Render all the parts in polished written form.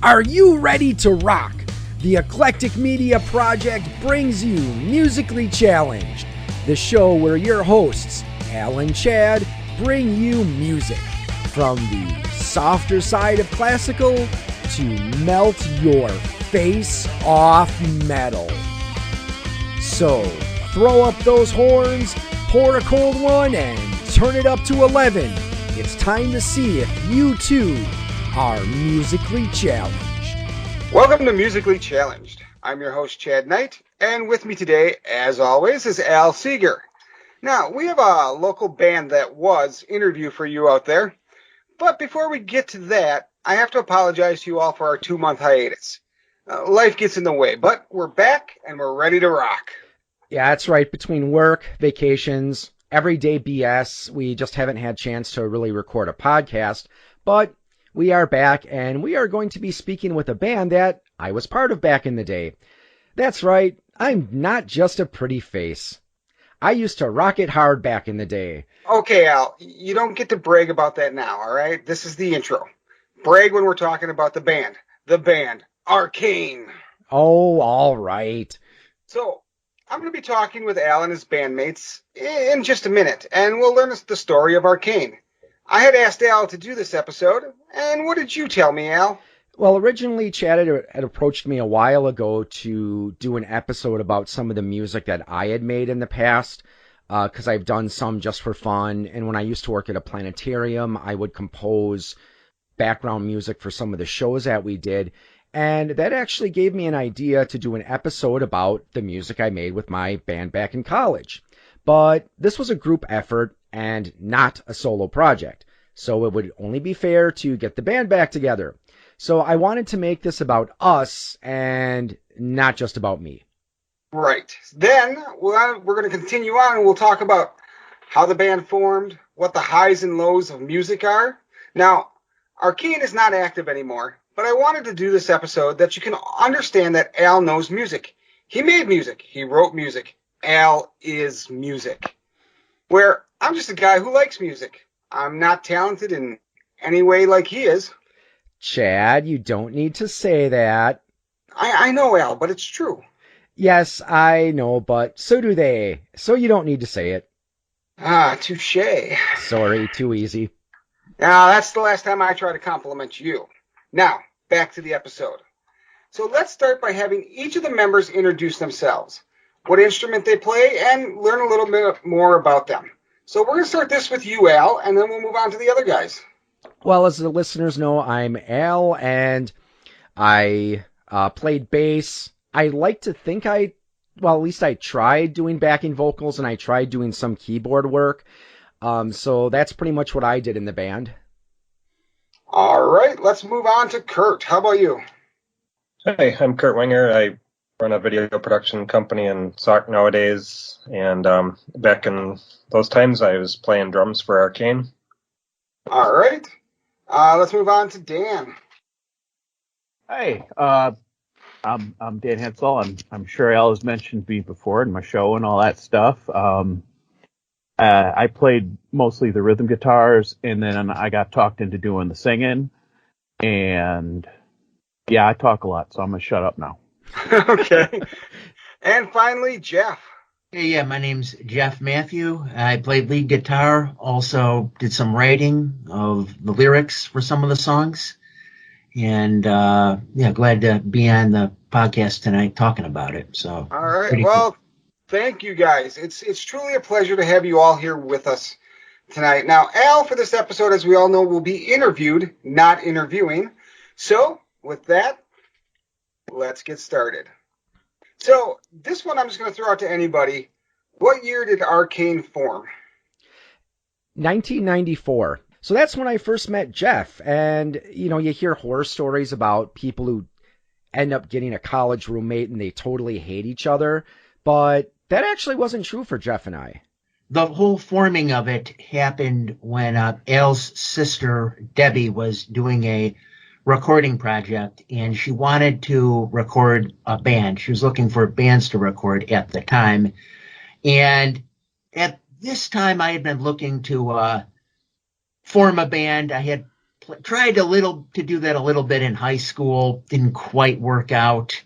Are you ready to rock? The Eclectic Media Project brings you Musically Challenged, the show where your hosts, Al and Chad, bring you music from the softer side of classical to melt your face off metal. So, throw up those horns, pour a cold one, and turn it up to 11. It's time to see if you too are musically challenged. Welcome to Musically Challenged. I'm your host, Chad Knight, and with me today, as always, is Al Seeger. Now, we have a local band that was interview for you out there, but before we get to that, I have to apologize to you all for our 2-month hiatus. Life gets in the way, but we're back and we're ready to rock. Yeah, that's right. Between work, vacations, everyday BS, we just haven't had a chance to really record a podcast, but we are back, and we are going to be speaking with a band that I was part of back in the day. That's right, I'm not just a pretty face. I used to rock it hard back in the day. Okay, Al, you don't get to brag about that now, all right? This is the intro. Brag when we're talking about the band. The band, Arcane. Oh, all right. So, I'm going to be talking with Al and his bandmates in just a minute, and we'll learn the story of Arcane. I had asked Al to do this episode, and what did you tell me, Al? Well, originally, Chad had approached me a while ago to do an episode about some of the music that I had made in the past, because I've done some just for fun, and when I used to work at a planetarium, I would compose background music for some of the shows that we did, and that actually gave me an idea to do an episode about the music I made with my band back in college. But this was a group effort and not a solo project, so it would only be fair to get the band back together. So I wanted to make this about us and not just about me. Right. Then we're going to continue on and we'll talk about how the band formed, what the highs and lows of music are. Now, Arcane is not active anymore, but I wanted to do this episode that you can understand that Al knows music. He made music. He wrote music. Al is music. Where I'm just a guy who likes music. I'm not talented in any way like he is. Chad, you don't need to say that. I know, Al, but it's true. Yes, I know, but so do they. So you don't need to say it. Ah, touche. Sorry, too easy. Now, that's the last time I try to compliment you. Now, back to the episode. So let's start by having each of the members introduce themselves, what instrument they play, and learn a little bit more about them. So we're going to start this with you, Al, and then we'll move on to the other guys. Well, as the listeners know, I'm Al, and I played bass. I like to think at least I tried doing backing vocals, and I tried doing some keyboard work. So that's pretty much what I did in the band. All right, let's move on to Kurt. How about you? Hi, I'm Kurt Wenger. I run a video production company in Sauk nowadays, and back in those times I was playing drums for Arcane. All right, let's move on to Dan. Hey, I'm Dan Hensel. I'm sure Al has mentioned me before in my show and all that stuff. I played mostly the rhythm guitars, and then I got talked into doing the singing. And yeah, I talk a lot, so I'm gonna shut up now. Okay. And finally, Jeff. Hey, yeah, my name's Jeff Matthew. I played lead guitar, also did some writing of the lyrics for some of the songs. And, glad to be on the podcast tonight talking about it. So, all right. Well, thank you guys. It's truly a pleasure to have you all here with us tonight. Now, Al, for this episode, as we all know, will be interviewed, not interviewing. So, with that, let's get started. So, this one I'm just going to throw out to anybody. What year did Arcane form? 1994. So that's when I first met Jeff. And, you hear horror stories about people who end up getting a college roommate and they totally hate each other. But that actually wasn't true for Jeff and I. The whole forming of it happened when Al's sister, Debbie, was doing a recording project, and she wanted to record a band. She was looking for bands to record at the time. And at this time, I had been looking to form a band. I had tried to do that a little bit in high school. Didn't quite work out.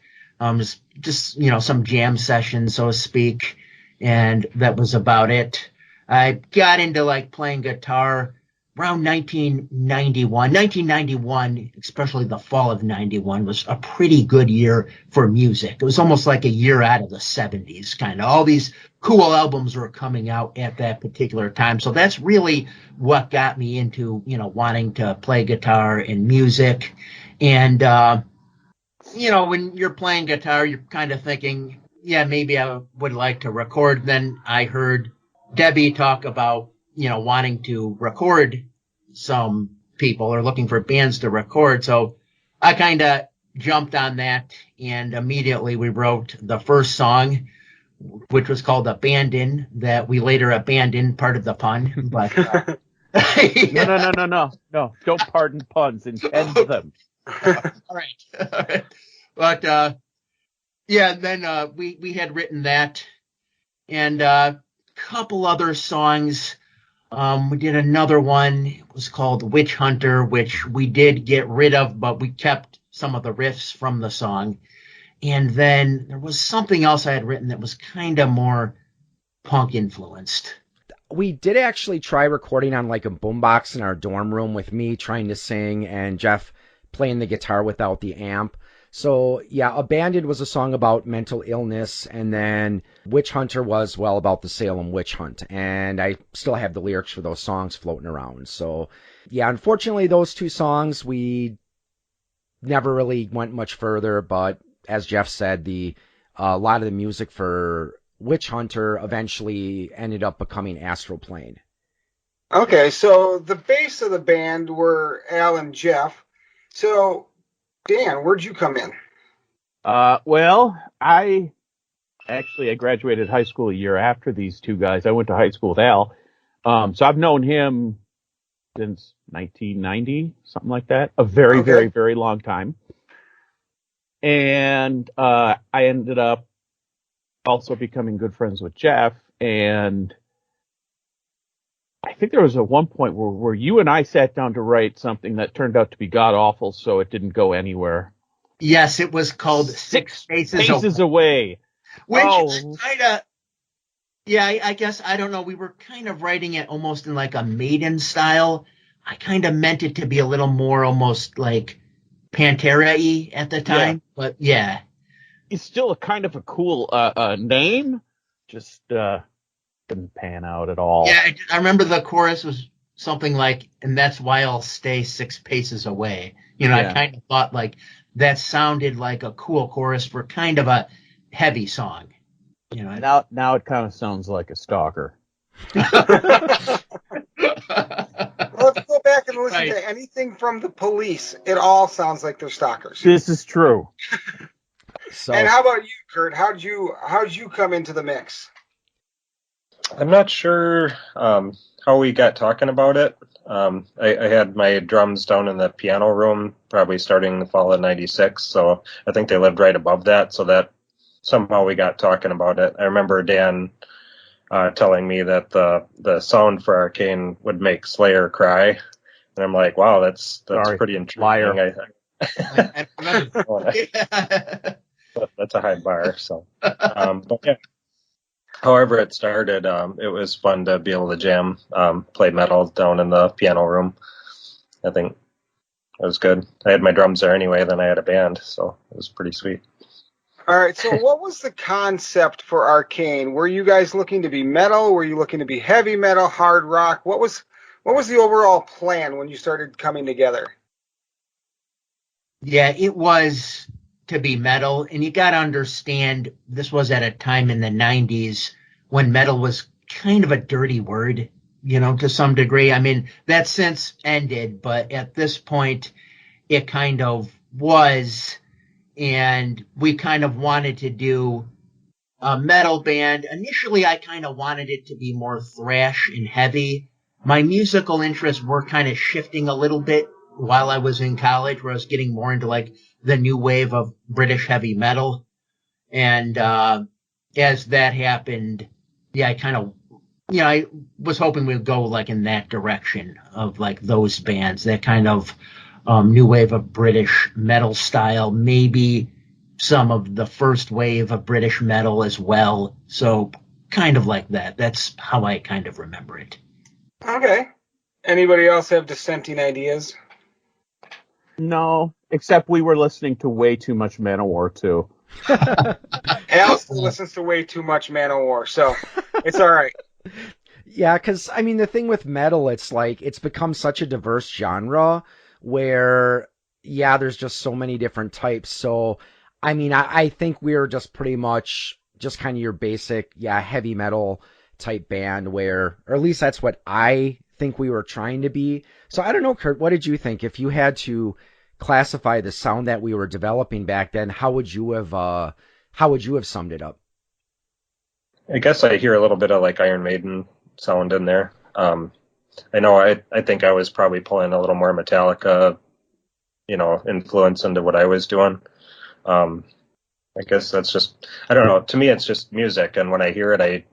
Just some jam sessions, so to speak, and that was about it. I got into like playing guitar around 1991. 1991, especially the fall of 91, was a pretty good year for music. It was almost like a year out of the 70s, kind of. All these cool albums were coming out at that particular time. So that's really what got me into, wanting to play guitar and music. And, when you're playing guitar, you're kind of thinking, yeah, maybe I would like to record. Then I heard Debbie talk about, wanting to record some people or looking for bands to record. So I kind of jumped on that, and immediately we wrote the first song, which was called Abandon, that we later abandoned, part of the pun. But No. Don't pardon puns. Intend them. All right. But then we had written that, and a couple other songs. We did another one. It was called Witch Hunter, which we did get rid of, but we kept some of the riffs from the song. And then there was something else I had written that was kind of more punk influenced. We did actually try recording on like a boombox in our dorm room with me trying to sing and Jeff playing the guitar without the amp. So, yeah, Abandoned was a song about mental illness, and then Witch Hunter was, well, about the Salem witch hunt. And I still have the lyrics for those songs floating around. So, yeah, unfortunately, those two songs, we never really went much further. But as Jeff said, a lot of the music for Witch Hunter eventually ended up becoming Astral Plane. Okay, so the base of the band were Al and Jeff. So, Dan, where'd you come in? Well, I graduated high school a year after these two guys. I went to high school with Al. So I've known him since 1990, something like that. A very, very, very long time. And I ended up also becoming good friends with Jeff. And I think there was at one point where you and I sat down to write something that turned out to be god awful, so it didn't go anywhere. Yes, it was called Six Paces Away. Which is kind of, I guess, I don't know. We were kind of writing it almost in like a Maiden style. I kind of meant it to be a little more almost like Pantera-y at the time, but yeah. It's still a kind of a cool name, just didn't pan out at all. Yeah, I remember the chorus was something like, and that's why I'll stay 6 paces away. I kind of thought like that sounded like a cool chorus for kind of a heavy song. Now it kind of sounds like a stalker. Well, if you go back and listen to anything from the Police, it all sounds like they're stalkers. This is true. And how about you, Kurt? How'd you come into the mix? I'm not sure how we got talking about it. I had my drums down in the piano room, probably starting the fall of '96. So I think they lived right above that. So that somehow we got talking about it. I remember Dan telling me that the sound for Arcane would make Slayer cry, and I'm like, wow, that's pretty intriguing. Liar. I remember. That's a high bar. So, but yeah. However it started, it was fun to be able to jam, play metal down in the piano room. I think it was good. I had my drums there anyway, then I had a band, so it was pretty sweet. All right, so what was the concept for Arcane? Were you guys looking to be metal? Were you looking to be heavy metal, hard rock? What was the overall plan when you started coming together? Yeah, it was to be metal, and you got to understand this was at a time in the 90s when metal was kind of a dirty word, to some degree. I mean, that since ended, but at this point it kind of was, and we kind of wanted to do a metal band. Initially I kind of wanted it to be more thrash and heavy. My musical interests were kind of shifting a little bit while I was in college, where I was getting more into like the new wave of British heavy metal. And as that happened, I kind of I was hoping we'd go like in that direction of like those bands, that kind of new wave of British metal style, maybe some of the first wave of British metal as well. So kind of like that. That's how I kind of remember it. Okay. Anybody else have dissenting ideas? No, except we were listening to way too much Manowar too. Al still listens to way too much Manowar, so it's all right. Yeah, because, I mean, the thing with metal, it's like, it's become such a diverse genre where, yeah, there's just so many different types. So, I mean, I think we're just pretty much just kind of your basic, yeah, heavy metal type band where, or at least that's what I think we were trying to be. So I don't know, Kurt, what did you think? If you had to classify the sound that we were developing back then, how would you have summed it up? I guess I hear a little bit of like Iron Maiden sound in there. I know I think I was probably pulling a little more Metallica, influence into what I was doing. I guess that's just, I don't know. To me, it's just music. And when I hear it, I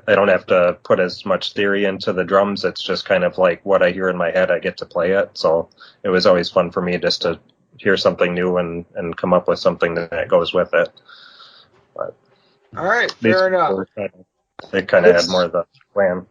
don't have to put as much theory into the drums. It's just kind of like what I hear in my head, I get to play it. So it was always fun for me just to hear something new and come up with something that goes with it. But all right, fair enough. They kind of had more of the plan.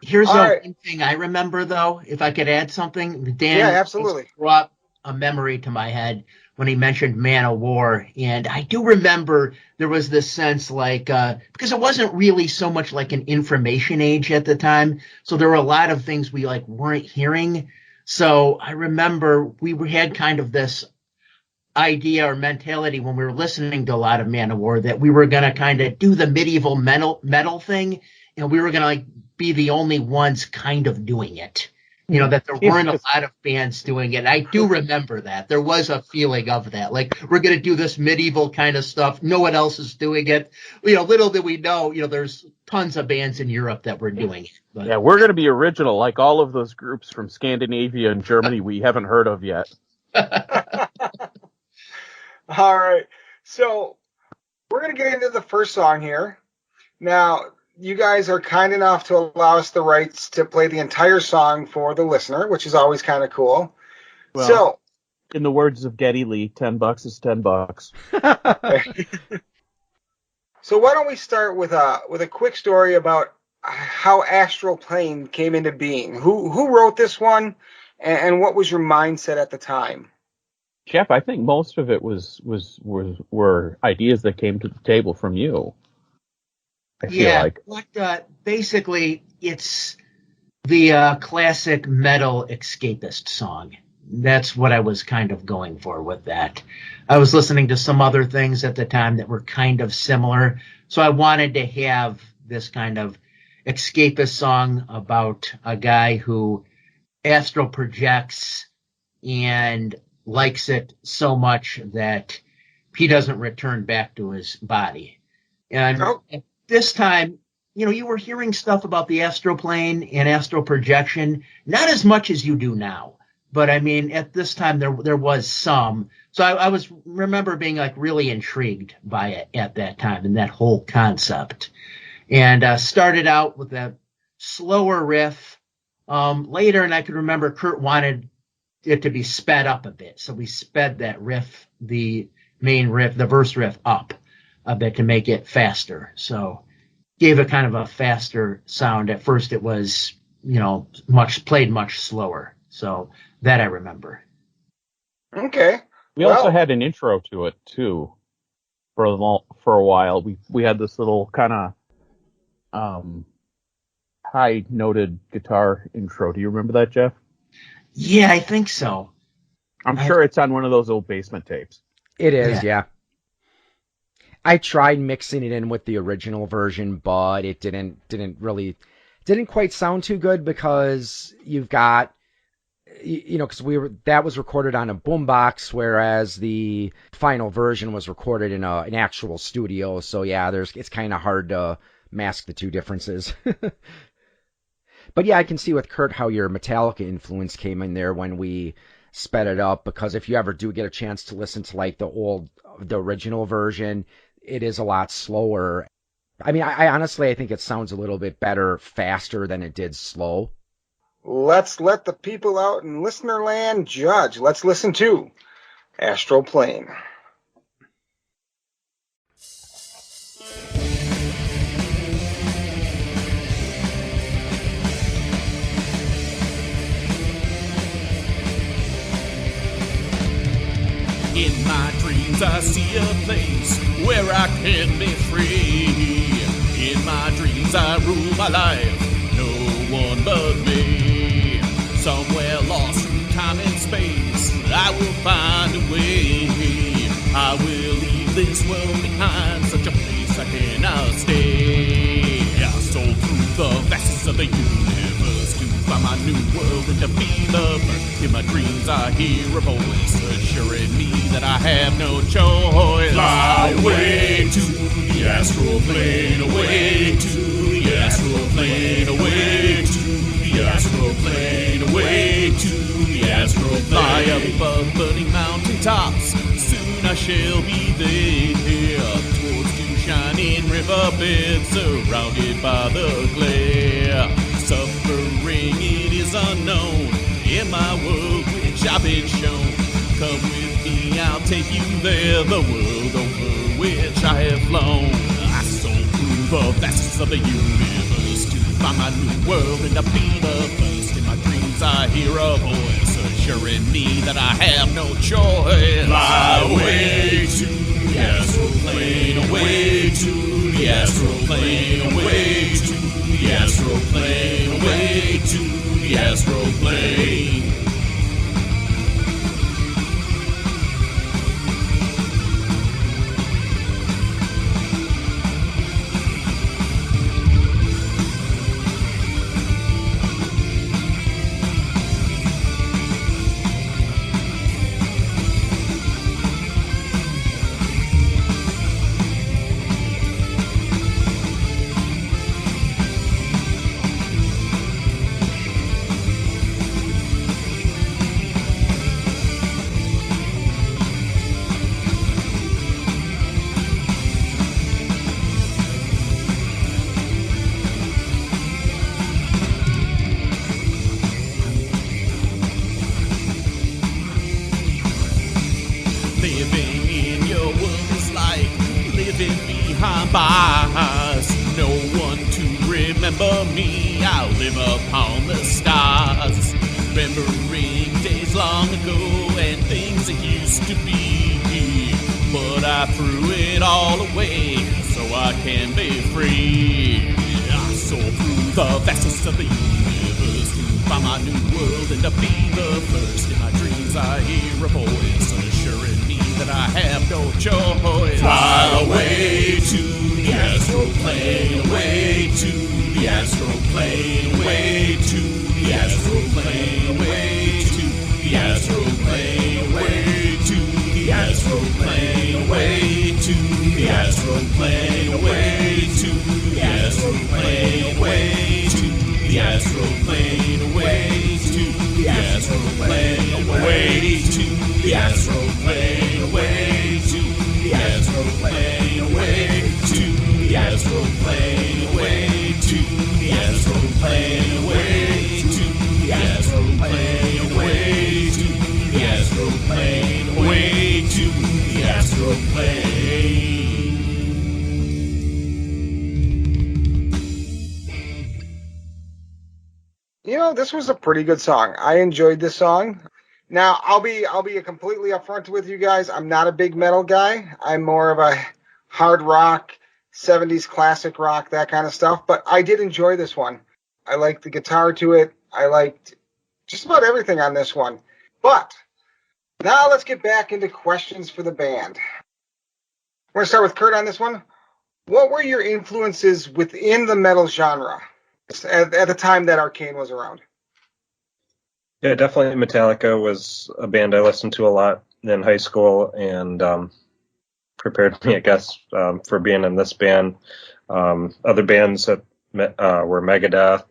Here's one thing I remember, though, if I could add something. Dan absolutely brought a memory to my head when he mentioned Man of War. And I do remember there was this sense like, because it wasn't really so much like an information age at the time. So there were a lot of things we like weren't hearing. So I remember we had kind of this idea or mentality when we were listening to a lot of Man of War that we were going to kind of do the medieval metal thing. And we were going to like be the only ones kind of doing it. That there weren't a lot of bands doing it. I do remember that. There was a feeling of that. Like, we're going to do this medieval kind of stuff. No one else is doing it. Little did we know, there's tons of bands in Europe that were doing it. But. Yeah, we're going to be original, like all of those groups from Scandinavia and Germany we haven't heard of yet. All right. So, we're going to get into the first song here. Now, you guys are kind enough to allow us the rights to play the entire song for the listener, which is always kind of cool. Well, so, in the words of Geddy Lee, $10 is $10. So why don't we start with a quick story about how Astral Plane came into being? Who wrote this one, and what was your mindset at the time? Jeff, I think most of it were ideas that came to the table from you. I feel like. Basically, it's the classic metal escapist song. That's what I was kind of going for with that. I was listening to some other things at the time that were kind of similar, so I wanted to have this kind of escapist song about a guy who astral projects and likes it so much that he doesn't return back to his body. And this time, you were hearing stuff about the astral plane and astral projection, not as much as you do now. But I mean, at this time, there was some. So I remember being like really intrigued by it at that time and that whole concept. And started out with a slower riff later, and I could remember Kurt wanted it to be sped up a bit. So we sped that riff, the main riff, the verse riff up a bit to make it faster. So gave it kind of a faster sound. At first it was, played much slower. So that I remember. Okay. We also had an intro to it too. For a while, we had this little kind of high noted guitar intro. Do you remember that, Jeff? Yeah, I think so. I'm sure it's on one of those old basement tapes. It is, yeah. I tried mixing it in with the original version, but it didn't quite sound too good because you've got, because that was recorded on a boombox, whereas the final version was recorded in an actual studio. So yeah, it's kind of hard to mask the two differences. But yeah, I can see with Kurt how your Metallica influence came in there when we sped it up, because if you ever do get a chance to listen to like the original version, it is a lot slower. I mean, I honestly, I think it sounds a little bit better faster than it did slow. Let's let the people out in listener land judge. Let's listen to Astral Plane. In my dreams I see a place where I can be free. In my dreams I rule my life, no one but me. Somewhere lost through time and space, I will find a way. I will leave this world behind, such a place I cannot stay. I soar through the vastness of the universe to find my new world and to be the first. In my dreams I hear a voice assuring me that I have no choice. Fly away to the astral plane, away to the astral plane, away to the astral plane, away to the astral plane. Fly above burning mountain tops, soon I shall be there, towards two shining riverbeds surrounded by the glare. Suffering, it is unknown in my world which I've been shown. Come with me, I'll take you there, the world over which I have flown. I soar through the vastness of the universe to find my new world and to be the first. In my dreams I hear a voice assuring me that I have no choice. Fly away to the astral plane, away to the astral plane, away to the astral plane, away to the astral plane. Living in your world is like living behind bars. No one to remember me, I'll live upon the stars. Remembering days long ago and things that used to be. But I threw it all away so I can be free. I soar through the vastness of the universe to find my new world and to be the first. In my dreams I hear a voice assuring me that I have no choice. Fly away to the astral plane, away to the astral plane, away to the astral plane, away to the astral plane, away to the astral plane, away to the astral plane, away to the astral plane, away to the astral plane, away to the astral plane, away to the astral plane, away to the astral plane, away to the astral plane, away to the astral plane, away to the astral plane, away to the astral plane, away to the astral plane. You know, this was a pretty good song. I enjoyed this song. Now, I'll be completely upfront with you guys. I'm not a big metal guy. I'm more of a hard rock, 70s classic rock, that kind of stuff. But I did enjoy this one. I liked the guitar to it. I liked just about everything on this one. But now let's get back into questions for the band. We're going to start with Kurt on this one. What were your influences within the metal genre at the time that Arcane was around? Yeah, definitely Metallica was a band I listened to a lot in high school and prepared me, I guess, for being in this band. Other bands that were Megadeth.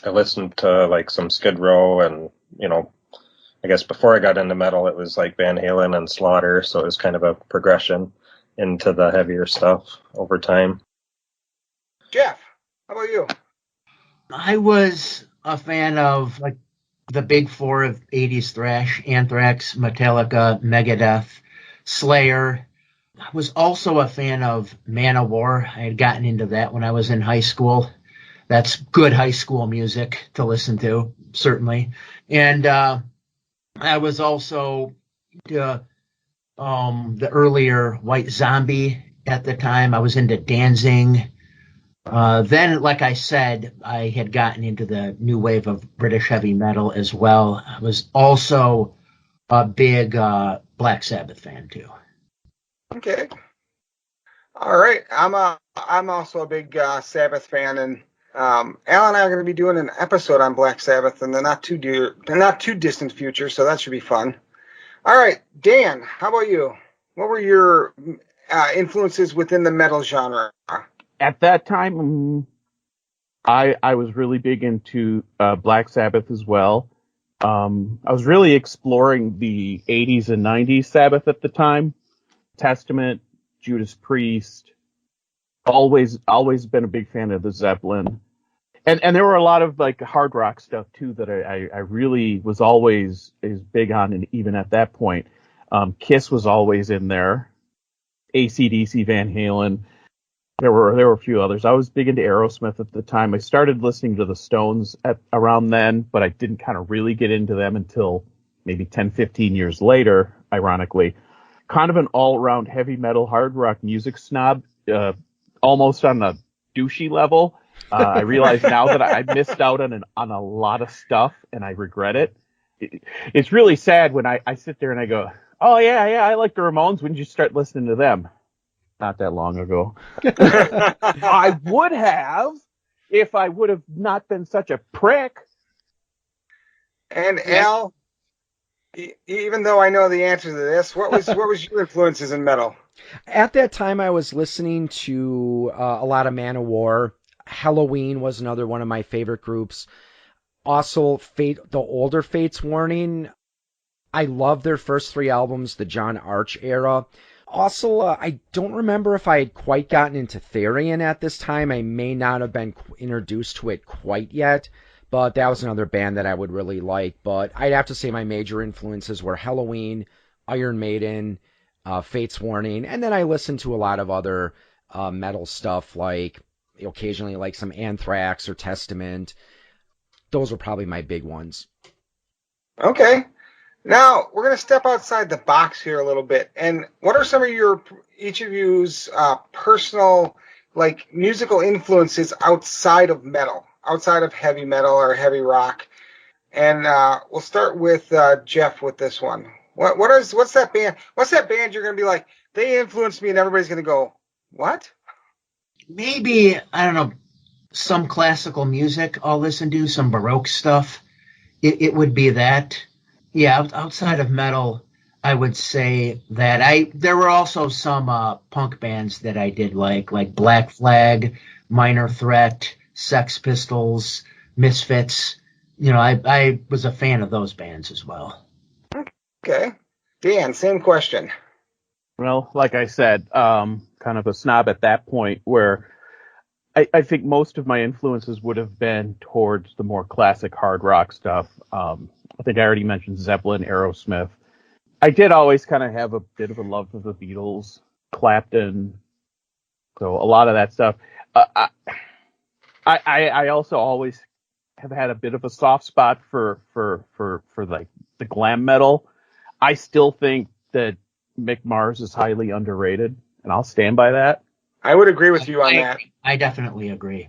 I listened to like some Skid Row and, you know, I guess before I got into metal, it was like Van Halen and Slaughter. So it was kind of a progression into the heavier stuff over time. Jeff, how about you? I was a fan of like the big four of 80s thrash: Anthrax, Metallica, Megadeth, Slayer. I was also a fan of Manowar. I had gotten into that when I was in high school. That's good high school music to listen to, certainly. And I was also the earlier White Zombie at the time. I was into Danzig. Then, like I said, I had gotten into the new wave of British heavy metal as well. I was also a big Black Sabbath fan too. Okay. All right. I'm also a big Sabbath fan, and Al and I are going to be doing an episode on Black Sabbath in the not too distant future, so that should be fun. All right, Dan, how about you? What were your influences within the metal genre? At that time, I was really big into Black Sabbath as well. I was really exploring the 80s and 90s Sabbath at the time. Testament, Judas Priest, always been a big fan of the Zeppelin. And there were a lot of like hard rock stuff too that I really was always big on, and even at that point. Kiss was always in there. AC/DC, Van Halen. There were a few others. I was big into Aerosmith at the time. I started listening to the Stones around then, but I didn't kind of really get into them until maybe 10, 15 years later, ironically. Kind of an all-around heavy metal, hard rock music snob, almost on a douchey level. I realize now that I missed out on a lot of stuff, and I regret it. It's really sad when I sit there and I go, oh, yeah, I like the Ramones. When did you start listening to them? Not that long ago. I would have if I would have not been such a prick. And Al, even though I know the answer to this, what was your influences in metal? At that time, I was listening to a lot of Manowar. Halloween was another one of my favorite groups. Also, the older Fates Warning. I love their first three albums, the John Arch era. Also, I don't remember if I had quite gotten into Therian at this time. I may not have been introduced to it quite yet, but that was another band that I would really like. But I'd have to say my major influences were Halloween, Iron Maiden, Fates Warning, and then I listened to a lot of other metal stuff, like occasionally like some Anthrax or Testament. Those were probably my big ones. Okay. Now, we're going to step outside the box here a little bit. And what are some of each of you's personal, like, musical influences outside of metal, outside of heavy metal or heavy rock? And we'll start with Jeff with this one. What's that band? What's that band you're going to be like, they influenced me, and everybody's going to go, what? Maybe, I don't know, some classical music I'll listen to, some Baroque stuff. It would be that. Yeah, outside of metal, I would say that there were also some punk bands that I did like Black Flag, Minor Threat, Sex Pistols, Misfits. You know, I was a fan of those bands as well. Okay. Dan, same question. Well, like I said, kind of a snob at that point, where I think most of my influences would have been towards the more classic hard rock stuff. I think I already mentioned Zeppelin, Aerosmith. I did always kind of have a bit of a love for the Beatles, Clapton, so a lot of that stuff. I also always have had a bit of a soft spot for like the glam metal. I still think that Mick Mars is highly underrated, and I'll stand by that. I would agree with you on that. I definitely agree.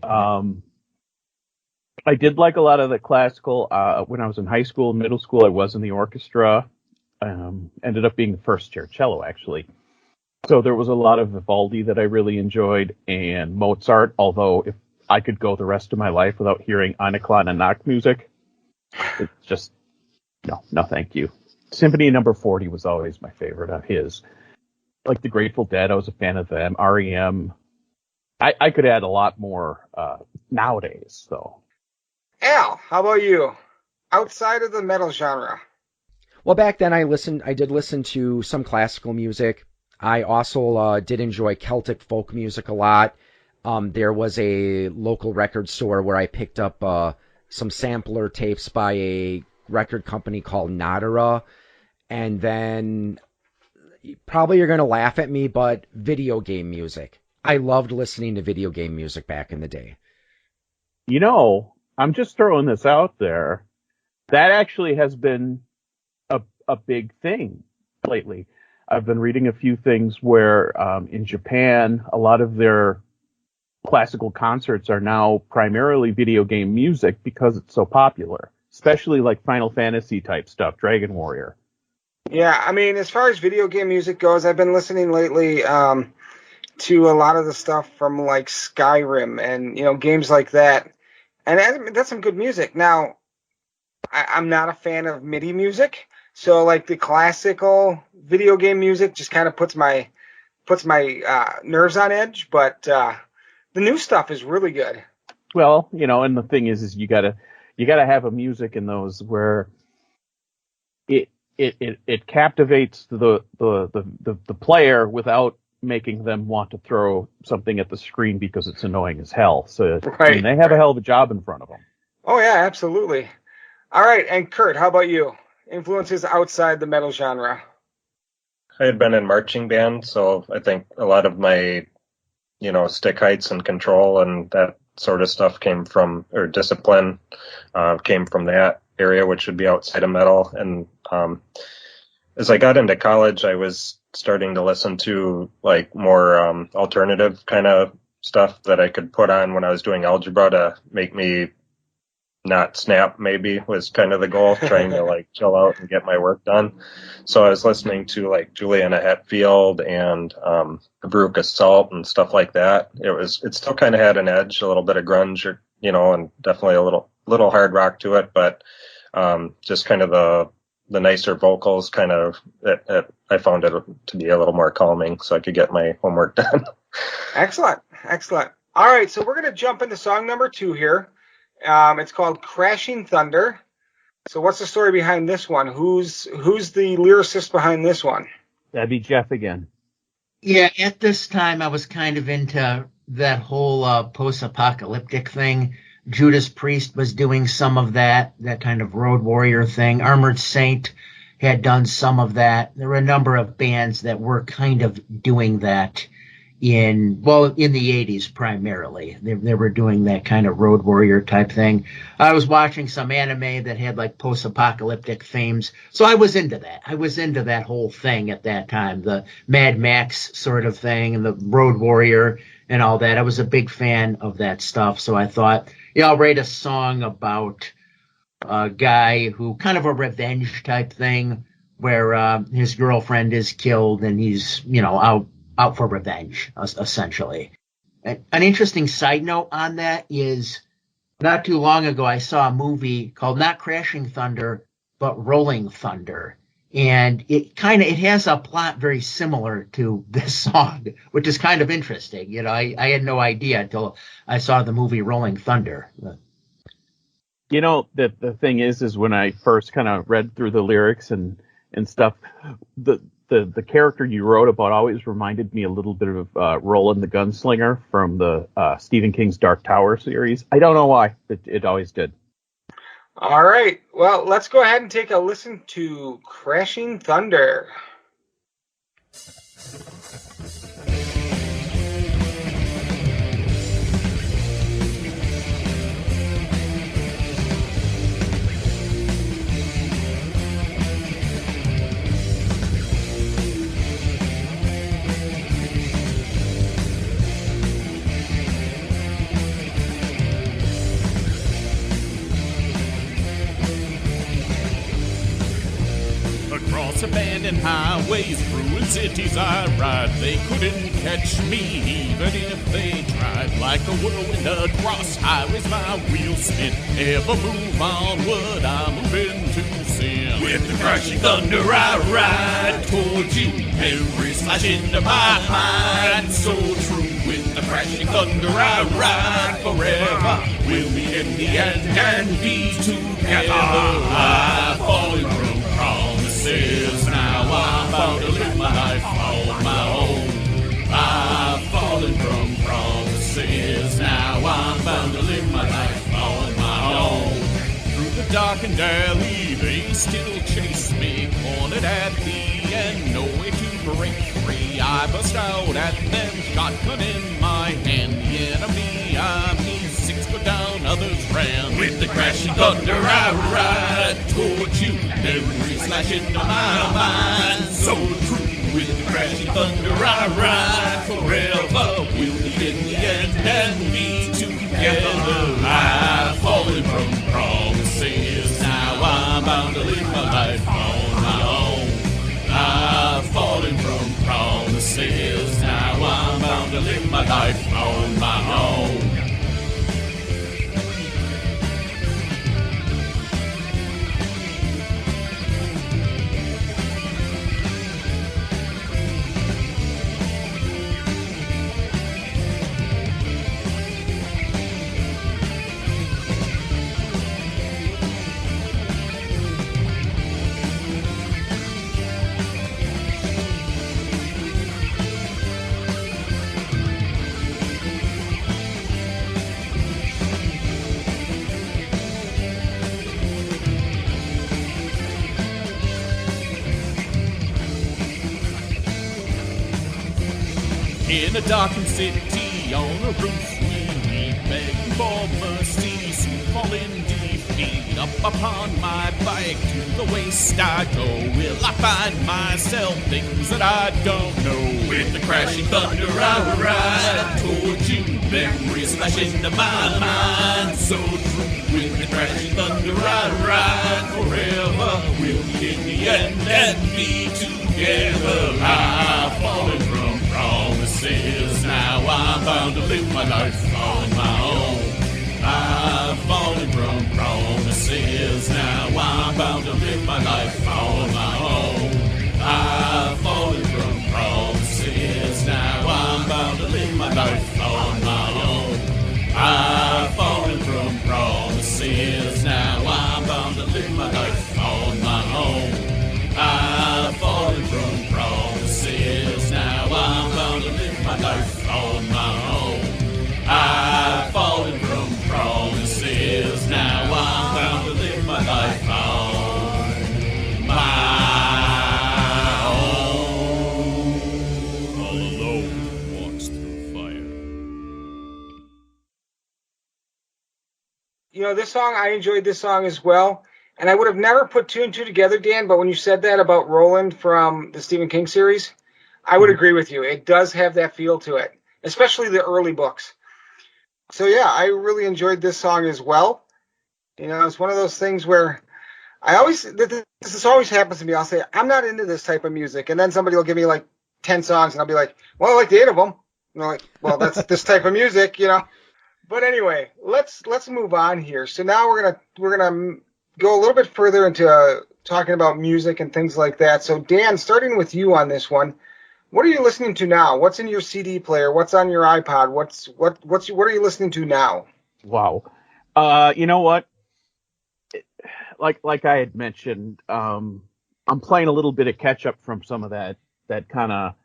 I did like a lot of the classical. When I was in high school and middle school, I was in the orchestra. Ended up being the first chair cello, actually. So there was a lot of Vivaldi that I really enjoyed, and Mozart, although if I could go the rest of my life without hearing Eine kleine Nacht music, it's just, no thank you. Symphony number 40 was always my favorite of his. Like the Grateful Dead, I was a fan of them. REM. I could add a lot more nowadays, though. Al, how about you? Outside of the metal genre. Well, back then I did listen to some classical music. I also did enjoy Celtic folk music a lot. there was a local record store where I picked up some sampler tapes by a record company called Nadara, and then probably you're going to laugh at me, but video game music. I loved listening to video game music back in the day. You know, I'm just throwing this out there. That actually has been a big thing lately. I've been reading a few things where in Japan, a lot of their classical concerts are now primarily video game music because it's so popular, especially like Final Fantasy type stuff, Dragon Warrior. Yeah, I mean, as far as video game music goes, I've been listening lately to a lot of the stuff from like Skyrim and, games like that. And that's some good music. Now, I'm not a fan of MIDI music, so like the classical video game music just kind of puts my nerves on edge. But the new stuff is really good. Well, and the thing is you gotta have a music in those where it captivates the player without making them want to throw something at the screen because it's annoying as hell. So right, they have a hell of a job in front of them. Oh yeah, absolutely. All right, and Kurt, how about you? Influences outside the metal genre? I had been in marching band, so I think a lot of my, stick heights and control and that sort of stuff came from, or discipline came from that area, which would be outside of metal. And as I got into college, I was starting to listen to like more alternative kind of stuff that I could put on when I was doing algebra to make me not snap, maybe, was kind of the goal, trying to like chill out and get my work done. So I was listening to like Juliana Hatfield and Baruch Assault and stuff like that. It still kind of had an edge, a little bit of grunge, and definitely a little hard rock to it, but just kind of the nicer vocals kind of, I found it to be a little more calming so I could get my homework done. Excellent. All right, so we're going to jump into song number 2 here. It's called Crashing Thunder. So what's the story behind this one? Who's the lyricist behind this one? That'd be Jeff again. Yeah, at this time I was kind of into that whole post-apocalyptic thing. Judas Priest was doing some of that kind of road warrior thing. Armored Saint had done some of that. There were a number of bands that were kind of doing that in the 80s primarily. They were doing that kind of road warrior type thing. I was watching some anime that had like post-apocalyptic themes. So I was into that. I was into that whole thing at that time, the Mad Max sort of thing and the road warrior and all that. I was a big fan of that stuff. So I thought, I'll write a song about a guy who kind of a revenge type thing where his girlfriend is killed and he's, out for revenge, essentially. An interesting side note on that is not too long ago, I saw a movie called not Crashing Thunder, but Rolling Thunder. And it has a plot very similar to this song, which is kind of interesting. I had no idea until I saw the movie Rolling Thunder. The thing is when I first kind of read through the lyrics and stuff, the character you wrote about always reminded me a little bit of Roland the Gunslinger from the Stephen King's Dark Tower series. I don't know why, but it always did. All right. Well, let's go ahead and take a listen to Crashing Thunder. Across abandoned highways, ruined cities I ride. They couldn't catch me even if they tried. Like a whirlwind across highways, my wheels spin. Ever move onward, I'm moving to sin. With the crashing thunder I ride towards you. Every slash into my mind, so true. With the crashing thunder I ride forever. We'll meet in the end and be together. I've fallen from promises. Now I'm about to live my life on my own. I've fallen from promises. darkened alley, they still chase me, cornered at the end, no way to break free. I bust out at them, shotgun in my hand. The enemy, I mean, 6 go down, others ran. With the crashing thunder, I ride towards you. Memories slash into my mind, so true. With the crashing thunder, I ride forever. We'll meet in the end and be together. I've fallen from promises, now I'm bound to live my life on my own. I've fallen from promises, now I'm bound to live my life on my own. In a darkened city, on a roof we meet, begging for mercy, soon fall in defeat. Up upon my bike, to the waist I go. Will I find myself things that I don't know? With the crashing thunder I ride towards you. Memories flash into my mind, so true. With the crashing thunder I ride forever. We'll meet in the end and be together. I've fallen from promises, now I'm bound to live my life on my own. I've fallen from promises, now I'm bound to live my life on my own. I've fallen from promises, now I'm bound to live my life on my own. I've fallen from promises, now I'm bound to live my life on my own. I've fallen from promises, now I'm bound to live my life on my own. I've fallen from promises, now I'm bound to live my life on my own. All alone walks through fire. You know, this song, I enjoyed this song as well. And I would have never put 2 and 2 together, Dan, but when you said that about Roland from the Stephen King series, I would agree with you. It does have that feel to it, especially the early books. So, yeah, I really enjoyed this song as well. You know, it's one of those things where this always happens to me. I'll say, I'm not into this type of music. And then somebody will give me like 10 songs and I'll be like, well, I like 8 of them. And they're like, well, that's this type of music, you know. But anyway, let's move on here. So now we're gonna go a little bit further into talking about music and things like that. So Dan, starting with you on this one, what are you listening to now? What's in your CD player? What's on your iPod? What are you listening to now? Wow. You know what? Like I had mentioned, I'm playing a little bit of catch up from some of that kind of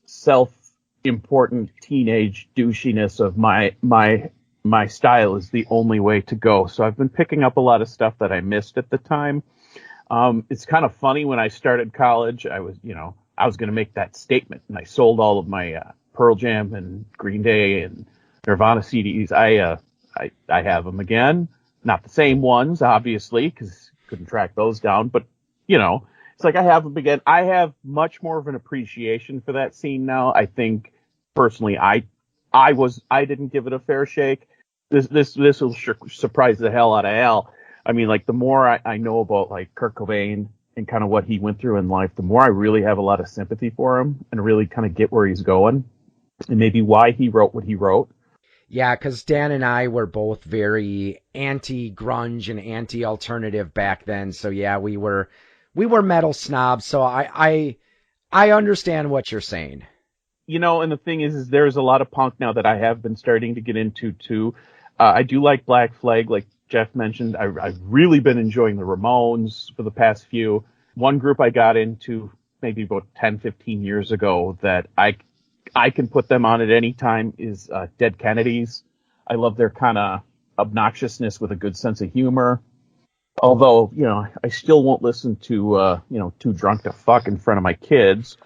self-important teenage douchiness of my style is the only way to go. So I've been picking up a lot of stuff that I missed at the time. It's kind of funny, when I started college, I was going to make that statement, and I sold all of my Pearl Jam and Green Day and Nirvana CDs. I have them again, not the same ones, obviously, because couldn't track those down. But it's like I have them again. I have much more of an appreciation for that scene now. I think personally, I didn't give it a fair shake. This will surprise the hell out of Al. I mean, like, the more I know about like Kurt Cobain and kind of what he went through in life, the more I really have a lot of sympathy for him and really kind of get where he's going and maybe why he wrote what he wrote. Yeah, because Dan and I were both very anti-grunge and anti-alternative back then. So yeah, we were metal snobs. So I understand what you're saying. And the thing is there's a lot of punk now that I have been starting to get into too. I do like Black Flag, like Jeff mentioned. I've really been enjoying the Ramones for the past few. One group I got into maybe about 10, 15 years ago that I can put them on at any time is Dead Kennedys. I love their kind of obnoxiousness with a good sense of humor. Although, I still won't listen to, Too Drunk to Fuck in front of my kids.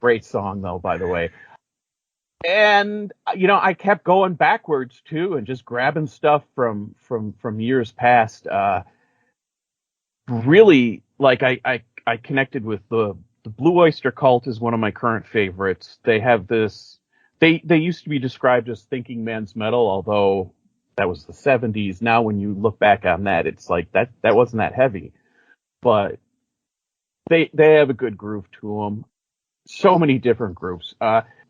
Great song, though, by the way. And, I kept going backwards, too, and just grabbing stuff from years past. Really, like, I connected with the Blue Oyster Cult is one of my current favorites. They have this... They used to be described as thinking man's metal, although that was the 70s. Now, when you look back on that, it's like that wasn't that heavy. But they have a good groove to them. So many different groups.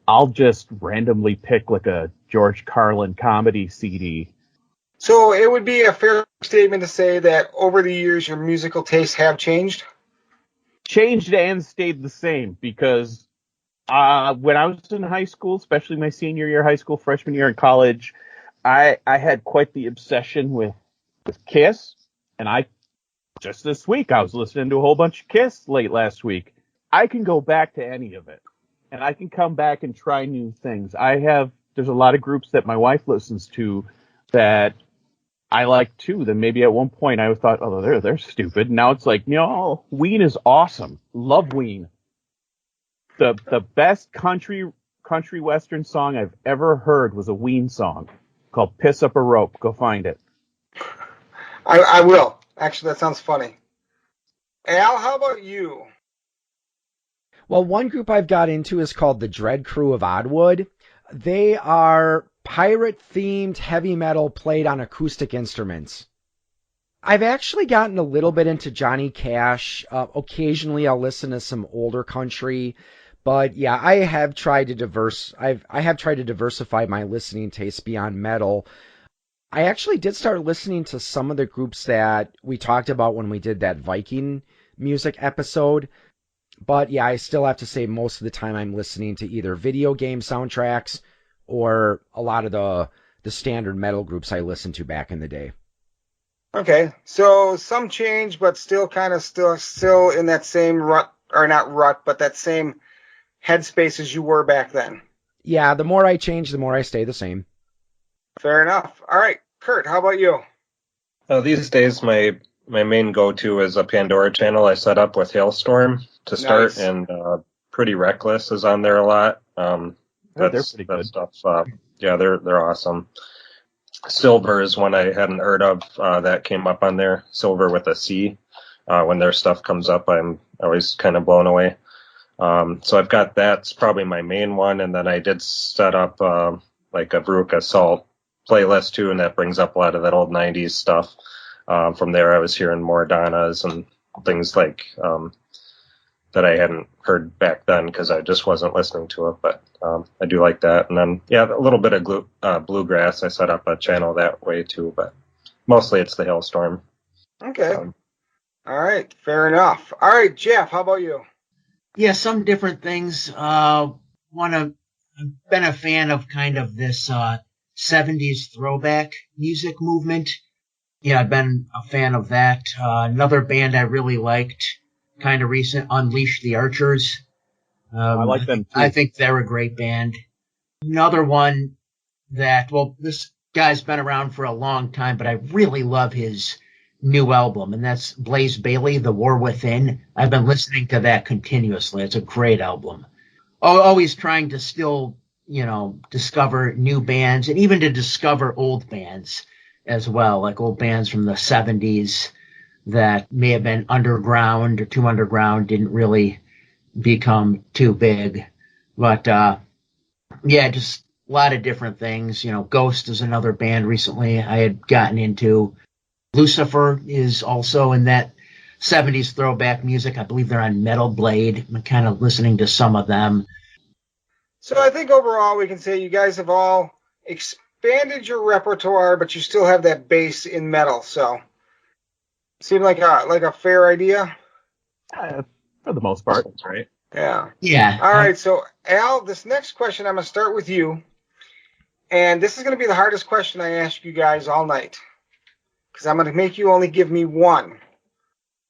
I'll just randomly pick like a George Carlin comedy CD. So it would be a fair statement to say that over the years your musical tastes have changed? Changed and stayed the same, because when I was in high school, especially my senior year of high school, freshman year in college, I had quite the obsession with Kiss, and just this week I was listening to a whole bunch of Kiss late last week. I can go back to any of it, and I can come back and try new things. There's a lot of groups that my wife listens to that I like too. That maybe at one point I thought, oh, they're stupid. Now it's like, Ween is awesome. Love Ween. The best country western song I've ever heard was a Ween song called Piss Up a Rope. Go find it. I will. Actually, that sounds funny. Al, how about you? Well, one group I've got into is called the Dread Crew of Oddwood. They are pirate-themed heavy metal played on acoustic instruments. I've actually gotten a little bit into Johnny Cash. Occasionally I'll listen to some older country. But yeah, I have tried to diversify my listening taste beyond metal. I actually did start listening to some of the groups that we talked about when we did that Viking music episode. But yeah, I still have to say most of the time I'm listening to either video game soundtracks or a lot of the standard metal groups I listened to back in the day. Okay, so some change, but still in that same rut, or not rut, but that same headspace as you were back then. Yeah, the more I change, the more I stay the same. Fair enough. All right, Kurt, how about you? These days, my main go-to is a Pandora channel I set up with Hailstorm to start, Nice. and Pretty Reckless is on there a lot. They're pretty good. Stuff. Yeah, they're awesome. Silver is one I hadn't heard of that came up on there. Silver with a C. When their stuff comes up, I'm always kind of blown away. So I've got that's probably my main one, and then I did set up like a Veruca Salt playlist too, and that brings up a lot of that old 90s stuff. From there I was hearing more Donnas and things like that I hadn't heard back then because I just wasn't listening to it, but I do like that. And then a little bit of bluegrass. I set up a channel that way too, but mostly it's the Hailstorm. Okay. All right, fair enough. All right, Jeff, how about you? Yeah, some different things. I've been a fan of kind of this 70s throwback music movement. Yeah, I've been a fan of that. Another band I really liked, kind of recent, Unleash the Archers. I like them too. I think they're a great band. Another one this guy's been around for a long time, but I really love his new album, and that's Blaze Bayley, The War Within. I've been listening to that continuously. It's a great album. Always trying to still, discover new bands, and even to discover old bands as well, like old bands from the 70s that may have been underground or too underground, didn't really become too big. But, just a lot of different things. Ghost is another band recently I had gotten into. Lucifer is also in that 70s throwback music. I believe they're on Metal Blade. I'm kind of listening to some of them. So I think overall we can say you guys have all expanded your repertoire, but you still have that base in metal. So seemed like a fair idea. For the most part. That's right. Yeah. Yeah. All right. So Al, this next question I'm going to start with you, and this is going to be the hardest question I ask you guys all night, because I'm going to make you only give me one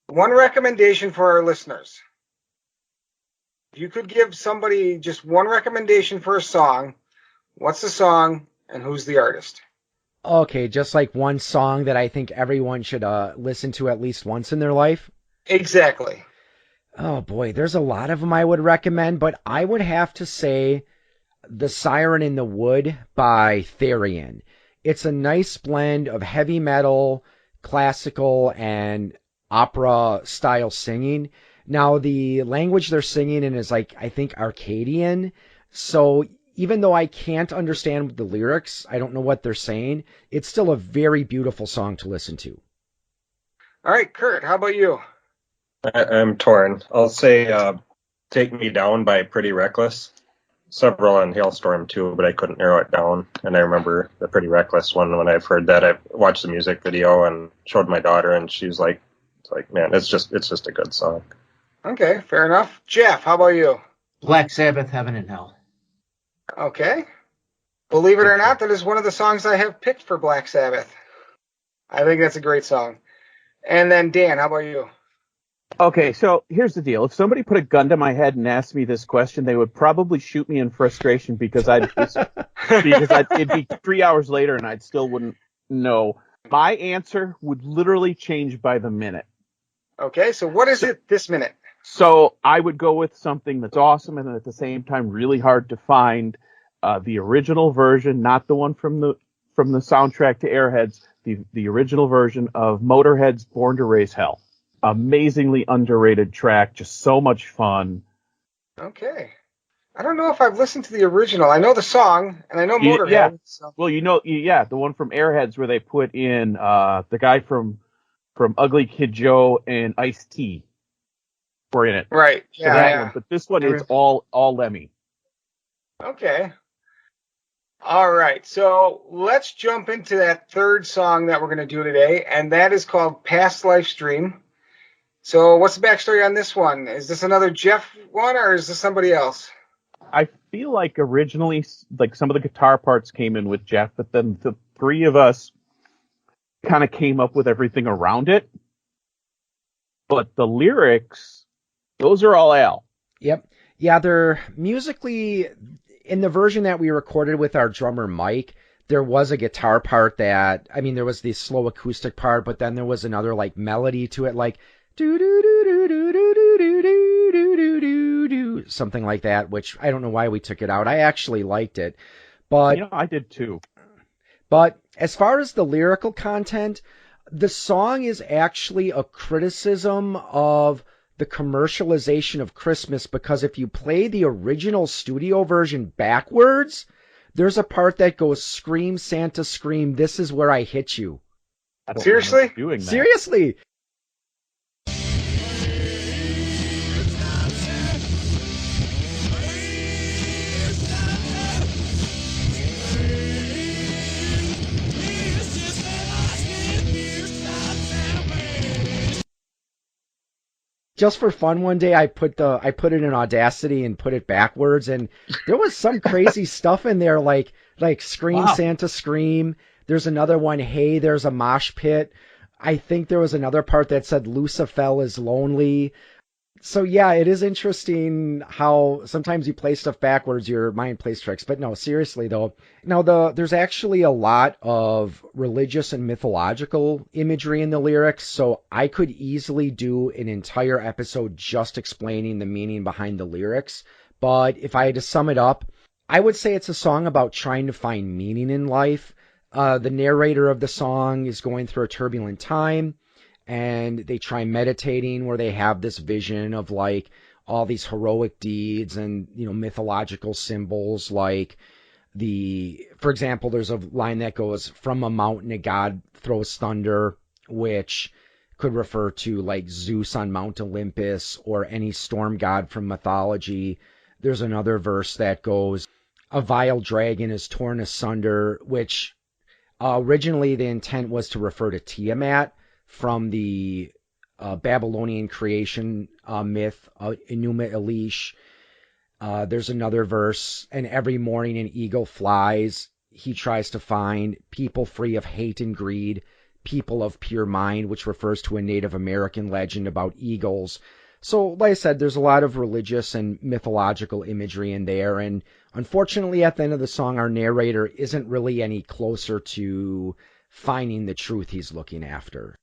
recommendation for our listeners. If you could give somebody just one recommendation for a song, what's the song and who's the artist? Okay, just like one song that I think everyone should listen to at least once in their life. Exactly. Oh boy, there's a lot of them I would recommend, but I would have to say The Siren in the Wood by Therian. It's a nice blend of heavy metal, classical, and opera style singing. Now, the language they're singing in is like, I think, Arcadian. So even though I can't understand the lyrics, I don't know what they're saying, it's still a very beautiful song to listen to. All right, Kurt, how about you? I'm torn. I'll say Take Me Down by Pretty Reckless. Several on Hailstorm too, but I couldn't narrow it down. And I remember the Pretty Reckless one when I've heard that. I watched the music video and showed my daughter, and she was like, man, it's just a good song. Okay, fair enough. Jeff, how about you? Black Sabbath, Heaven and Hell. Okay. Believe it or not, that is one of the songs I have picked for Black Sabbath. I think that's a great song. And then Dan, how about you? Okay, so here's the deal. If somebody put a gun to my head and asked me this question, they would probably shoot me in frustration because it'd be 3 hours later and I still wouldn't know. My answer would literally change by the minute. Okay, so what is it this minute? So I would go with something that's awesome and at the same time really hard to find. The original version, not the one from the soundtrack to Airheads, the original version of Motorhead's Born to Raise Hell. Amazingly underrated track, just so much fun. Okay. I don't know if I've listened to the original. I know the song, and I know Motorhead. Yeah. So. Well, the one from Airheads where they put in the guy from Ugly Kid Joe and Ice-T were in it. Right. So that one. But this one is all Lemmy. Okay. All right. So let's jump into that third song that we're going to do today, and that is called Past Life Dream. So what's the backstory on this one? Is this another Jeff one, or is this somebody else? I feel like originally, like some of the guitar parts came in with Jeff, but then the three of us kind of came up with everything around it. But the lyrics, those are all Al. Yep. Yeah, they're musically, in the version that we recorded with our drummer Mike, there was a guitar part that, I mean, there was the slow acoustic part, but then there was another like melody to it, like do do do do do do do do do do do do, something like that, which I don't know why we took it out. I actually liked it, but I did too. But as far as the lyrical content, the song is actually a criticism of the commercialization of Christmas, because if you play the original studio version backwards, there's a part that goes, "Scream, Santa, scream, this is where I hit you." Seriously? Doing that. Seriously. Just for fun, one day I put it in Audacity and put it backwards, and there was some crazy stuff in there, like "Scream, Wow. Santa, scream." There's another one, "Hey, there's a mosh pit." I think there was another part that said "Lucifer is lonely." So yeah, it is interesting how sometimes you play stuff backwards, your mind plays tricks. But no, seriously though, there's actually a lot of religious and mythological imagery in the lyrics, so I could easily do an entire episode just explaining the meaning behind the lyrics. But if I had to sum it up, I would say it's a song about trying to find meaning in life. The narrator of the song is going through a turbulent time, and they try meditating, where they have this vision of like all these heroic deeds and, mythological symbols, like for example, there's a line that goes, "From a mountain a god throws thunder," which could refer to like Zeus on Mount Olympus or any storm god from mythology. There's another verse that goes, "A vile dragon is torn asunder," which originally the intent was to refer to Tiamat from the Babylonian creation myth, Enuma Elish. There's another verse, "And every morning an eagle flies." He tries to find people free of hate and greed, people of pure mind, which refers to a Native American legend about eagles. So, like I said, there's a lot of religious and mythological imagery in there, and unfortunately, at the end of the song, our narrator isn't really any closer to finding the truth he's looking after.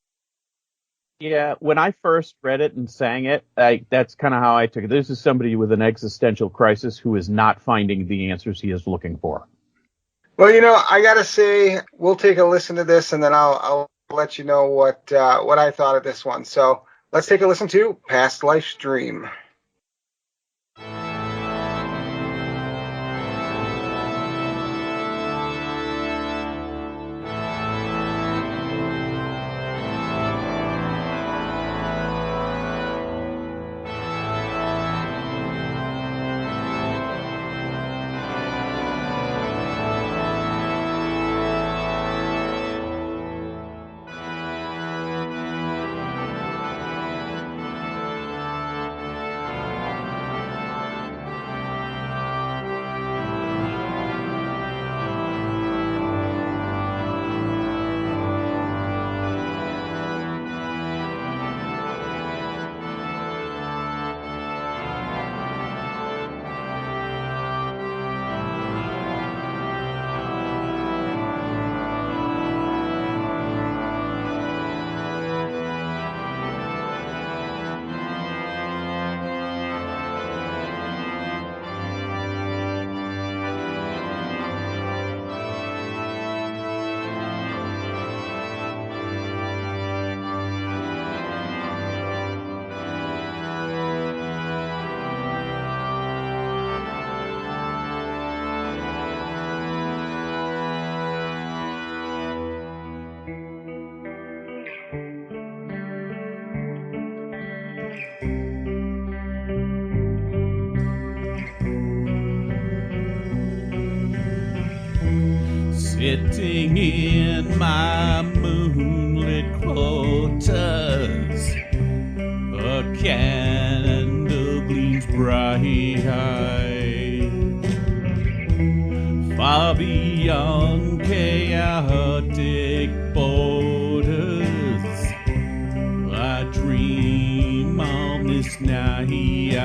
Yeah, when I first read it and sang it, that's kind of how I took it. This is somebody with an existential crisis who is not finding the answers he is looking for. Well, I gotta say, we'll take a listen to this, and then I'll let you know what I thought of this one. So let's take a listen to Past Life's Dream. Sitting in my moonlit quarters, a candle gleams bright, far beyond chaotic borders. I dream on this night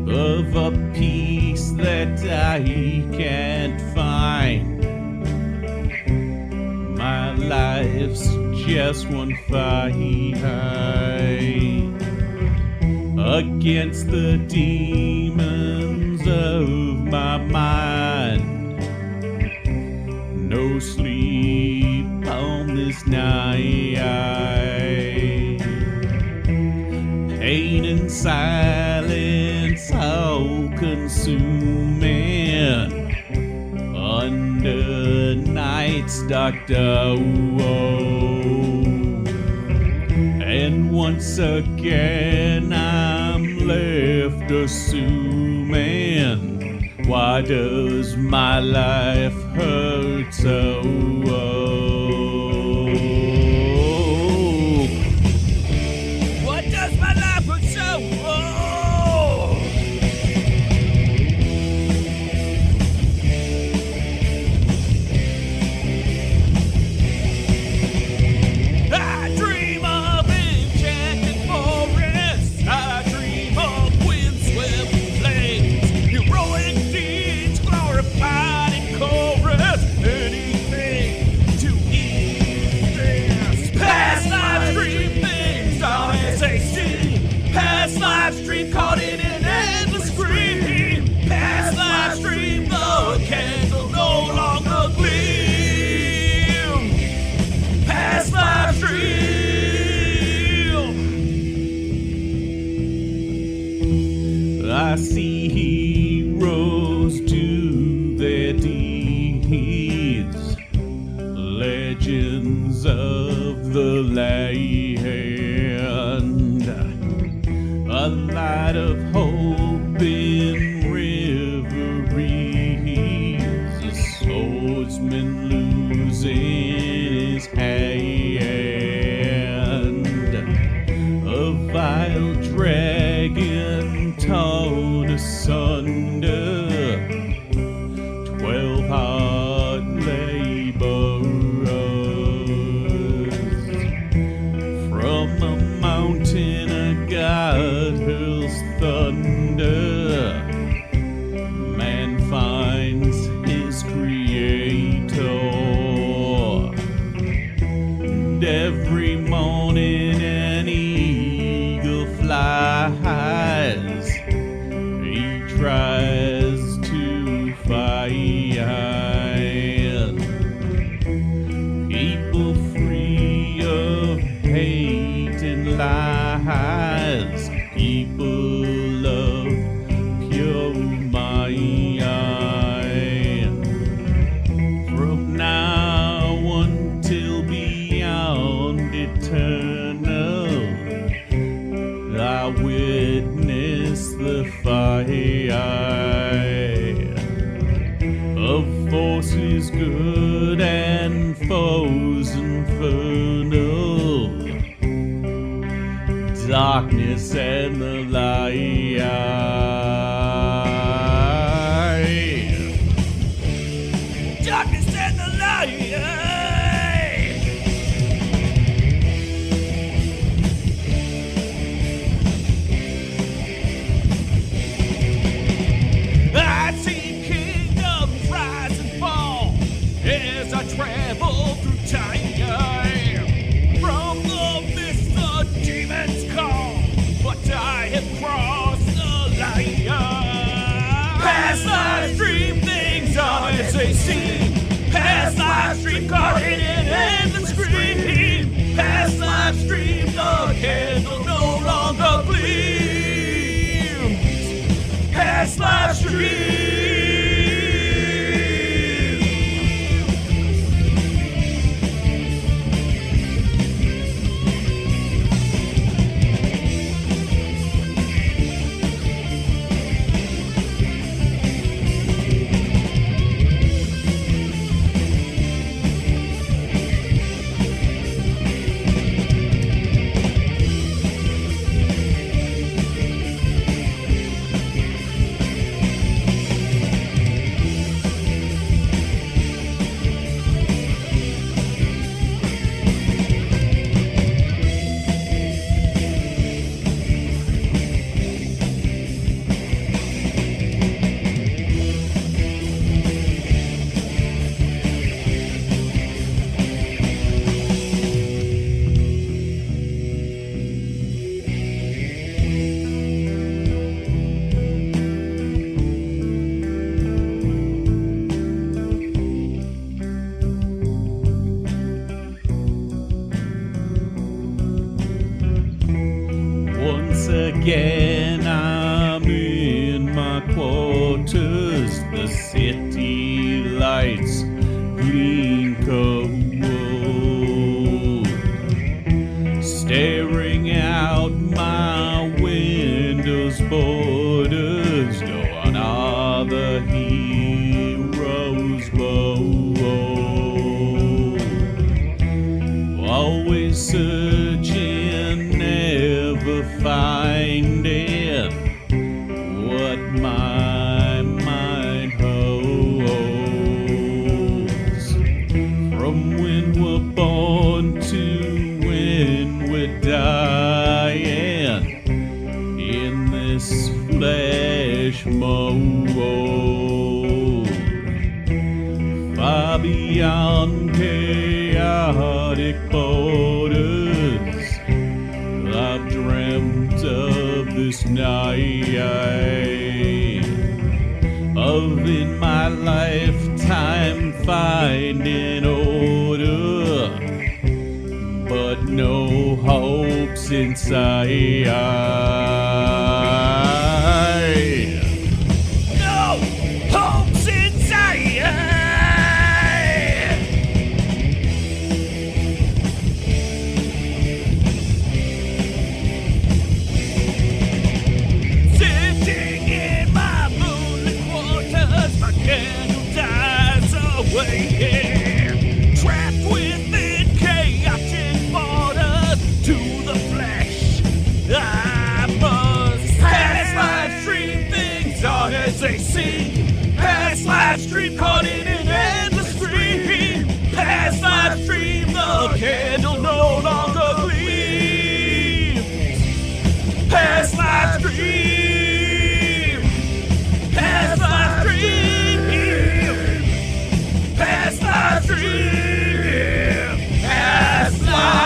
of a peace that I can't find. My life's just one fight against the demons of my mind. No sleep on this night. Pain and silence all consuming under night's dark dome. And once again I'm left assuming, why does my life hurt so? What does my life hurt so? I dream of enchanted forests. I dream of windswept plains. Heroic deeds glorified in chorus. Anything to ease this. Past lives dream things on SAC. Past lives dream caught in an endless scream. Past lives dream the candle no longer gleam. Past lives dream. I see heroes do their deeds, legends of the land, a light of hope in reveries, a swordsman losing his hand, a vile dragon torn asunder, 12 hard laborers from a And every morning an eagle flies. He tries to fight people free of hate and lies. People of pure mind. From now until beyond eternal, I witness the fire of forces good and foes infernal, darkness and the light. Darkness and the light. I see kingdoms rise and fall as I travel through time. From the mist the demons call, but I have crossed the line. Past live stream things are as they seem. Past live stream caught in an endless scream. Past live stream the candle no longer gleams. Past live stream. Again, I'm in my quarters. The city lights gleam cold, staring out my window's borders. Gone are the heroes bold, always searching, never finding what my mind holds. From when we're born to when we're dying in this flesh mold, far beyond chaotic borders, I've dreamt of this night, of in my lifetime finding order, but no hopes inside. No hopes inside. Trapped within chaotic borders to the flesh. I must pass live stream things on as they seem. Pass live stream caught in an endless stream. Pass live stream the candle no longer gleams. Pass live stream. Pass live stream. Past live stream, past live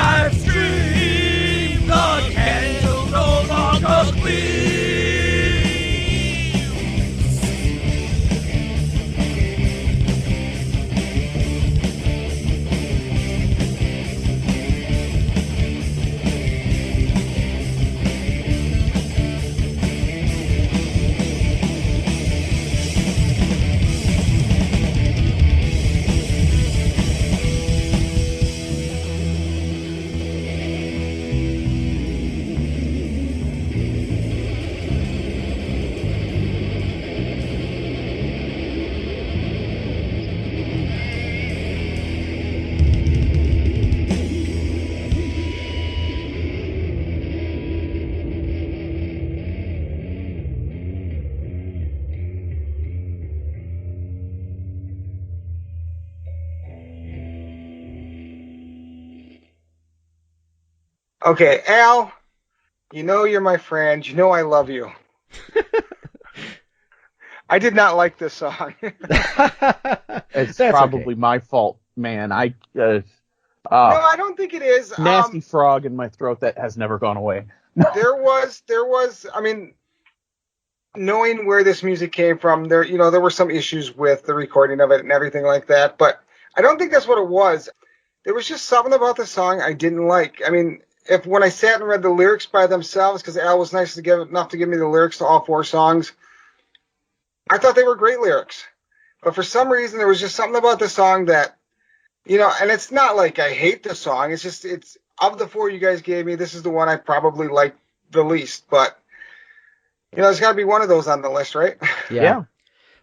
Okay, Al, you know you're my friend. You know I love you. I did not like this song. It's That's probably okay. my fault, man. No, I don't think it is. Nasty frog in my throat that has never gone away. There was, I mean, knowing where this music came from, there were some issues with the recording of it and everything like that, but I don't think that's what it was. There was just something about the song I didn't like. I mean, when I sat and read the lyrics by themselves, because Al was nice enough to give me the lyrics to all 4 songs, I thought they were great lyrics. But for some reason, there was just something about the song that, and it's not like I hate the song. It's just, it's of the 4 you guys gave me, this is the one I probably like the least. But, there's got to be one of those on the list, right? Yeah.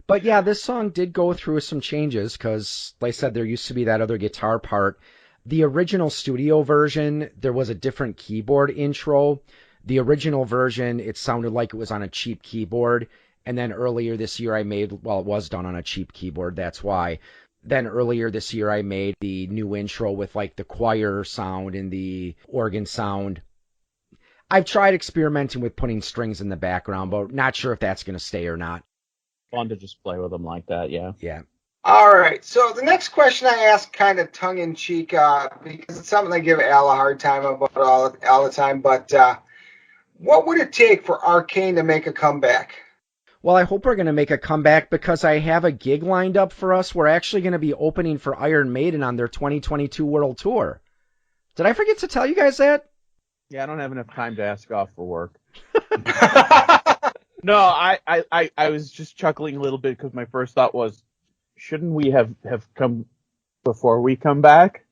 But yeah, this song did go through some changes because, like I said, there used to be that other guitar part. The original studio version, there was a different keyboard intro. The original version, it sounded like it was on a cheap keyboard. And then earlier this year it was done on a cheap keyboard, that's why. Then earlier this year I made the new intro with like the choir sound and the organ sound. I've tried experimenting with putting strings in the background, but not sure if that's going to stay or not. Fun to just play with them like that, yeah. Yeah. All right. So the next question I ask kind of tongue-in-cheek because it's something I give Al a hard time about all the time, but what would it take for Arcane to make a comeback? Well, I hope we're going to make a comeback because I have a gig lined up for us. We're actually going to be opening for Iron Maiden on their 2022 World Tour. Did I forget to tell you guys that? Yeah, I don't have enough time to ask off for work. No, I was just chuckling a little bit because my first thought was, shouldn't we have come before we come back?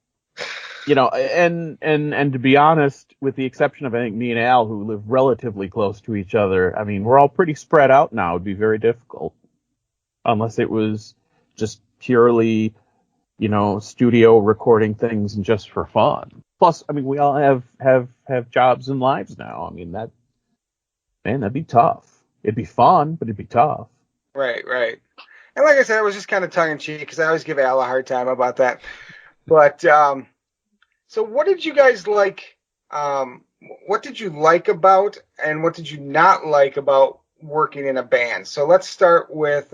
And to be honest, with the exception of I think me and Al, who live relatively close to each other, I mean, we're all pretty spread out now. It'd be very difficult unless it was just purely, studio recording things and just for fun. Plus, I mean, we all have jobs and lives now. I mean, that'd be tough. It'd be fun, but it'd be tough. Right. And like I said, it was just kind of tongue-in-cheek because I always give Al a hard time about that. But so what did you guys like? What did you like about and what did you not like about working in a band? So let's start with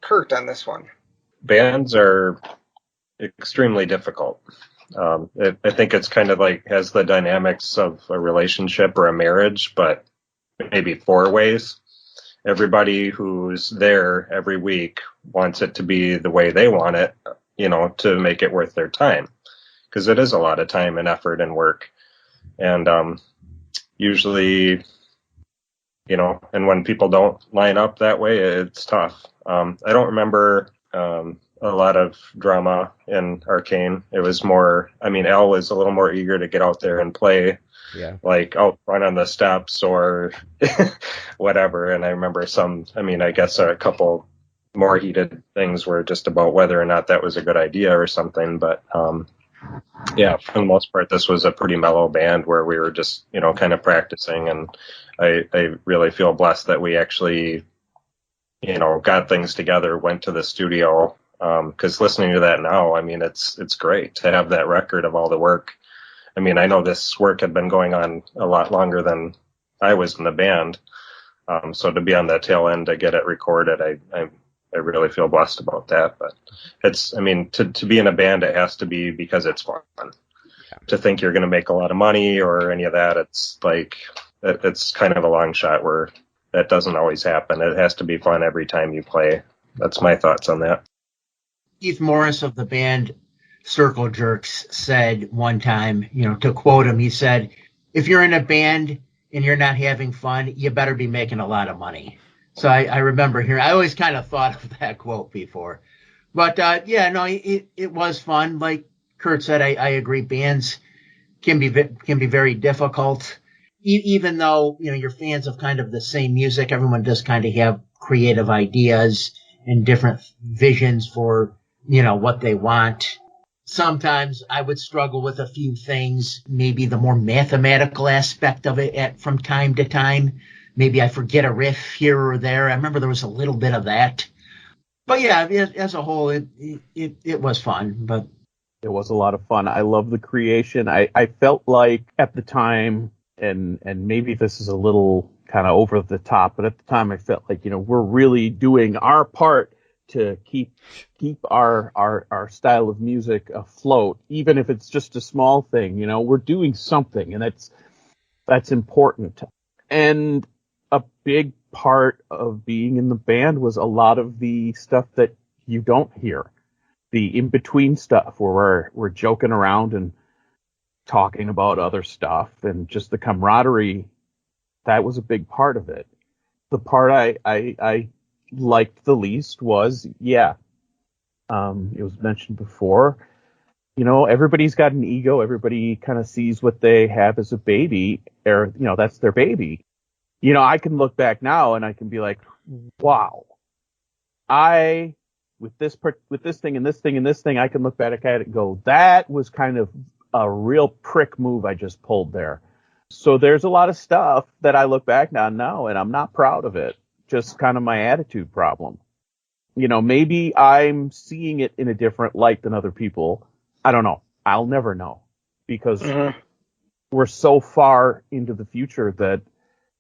Kurt on this one. Bands are extremely difficult. I think it's kind of like has the dynamics of a relationship or a marriage, but maybe 4 ways. Everybody who's there every week wants it to be the way they want it, to make it worth their time. Because it is a lot of time and effort and work. And usually, and when people don't line up that way, it's tough. I don't remember a lot of drama in Arcane. It was more, Al was a little more eager to get out there and play. Yeah. Like out front on the steps or whatever. And I remember I guess a couple more heated things were just about whether or not that was a good idea or something. But yeah, for the most part, this was a pretty mellow band where we were just, kind of practicing. And I really feel blessed that we actually, got things together, went to the studio. Because listening to that now, it's great to have that record of all the work. I know this work had been going on a lot longer than I was in the band. So to be on the tail end to get it recorded, I really feel blessed about that. But it's, to be in a band, it has to be because it's fun. Yeah. To think you're going to make a lot of money or any of that, it's like, it's kind of a long shot where that doesn't always happen. It has to be fun every time you play. That's my thoughts on that. Keith Morris of the band Circle Jerks said one time, to quote him, he said, if you're in a band and you're not having fun, you better be making a lot of money. So I remember hearing, I always kind of thought of that quote before. But it was fun. Like Kurt said, I agree. Bands can be very difficult. Even though, you're fans of kind of the same music, everyone does kind of have creative ideas and different visions for, what they want. Sometimes I would struggle with a few things, maybe the more mathematical aspect of it from time to time. Maybe I forget a riff here or there. I remember there was a little bit of that. But yeah, as a whole, it was fun. But It was a lot of fun. I love the creation. I felt like at the time, and maybe this is a little kind of over the top, but at the time I felt like, we're really doing our part to keep our style of music afloat, even if it's just a small thing. We're doing something, and that's important. And a big part of being in the band was a lot of the stuff that you don't hear, the in-between stuff where we're joking around and talking about other stuff, and just the camaraderie. That was a big part of it. The part I liked the least was, it was mentioned before, everybody's got an ego. Everybody kind of sees what they have as a baby, or, that's their baby. I can look back now and I can be like, wow, with this thing and this thing and this thing, I can look back at it and go, that was kind of a real prick move I just pulled there. So there's a lot of stuff that I look back on now and I'm not proud of it. Just kind of my attitude problem. Maybe I'm seeing it in a different light than other people. I don't know. I'll never know, because we're so far into the future that,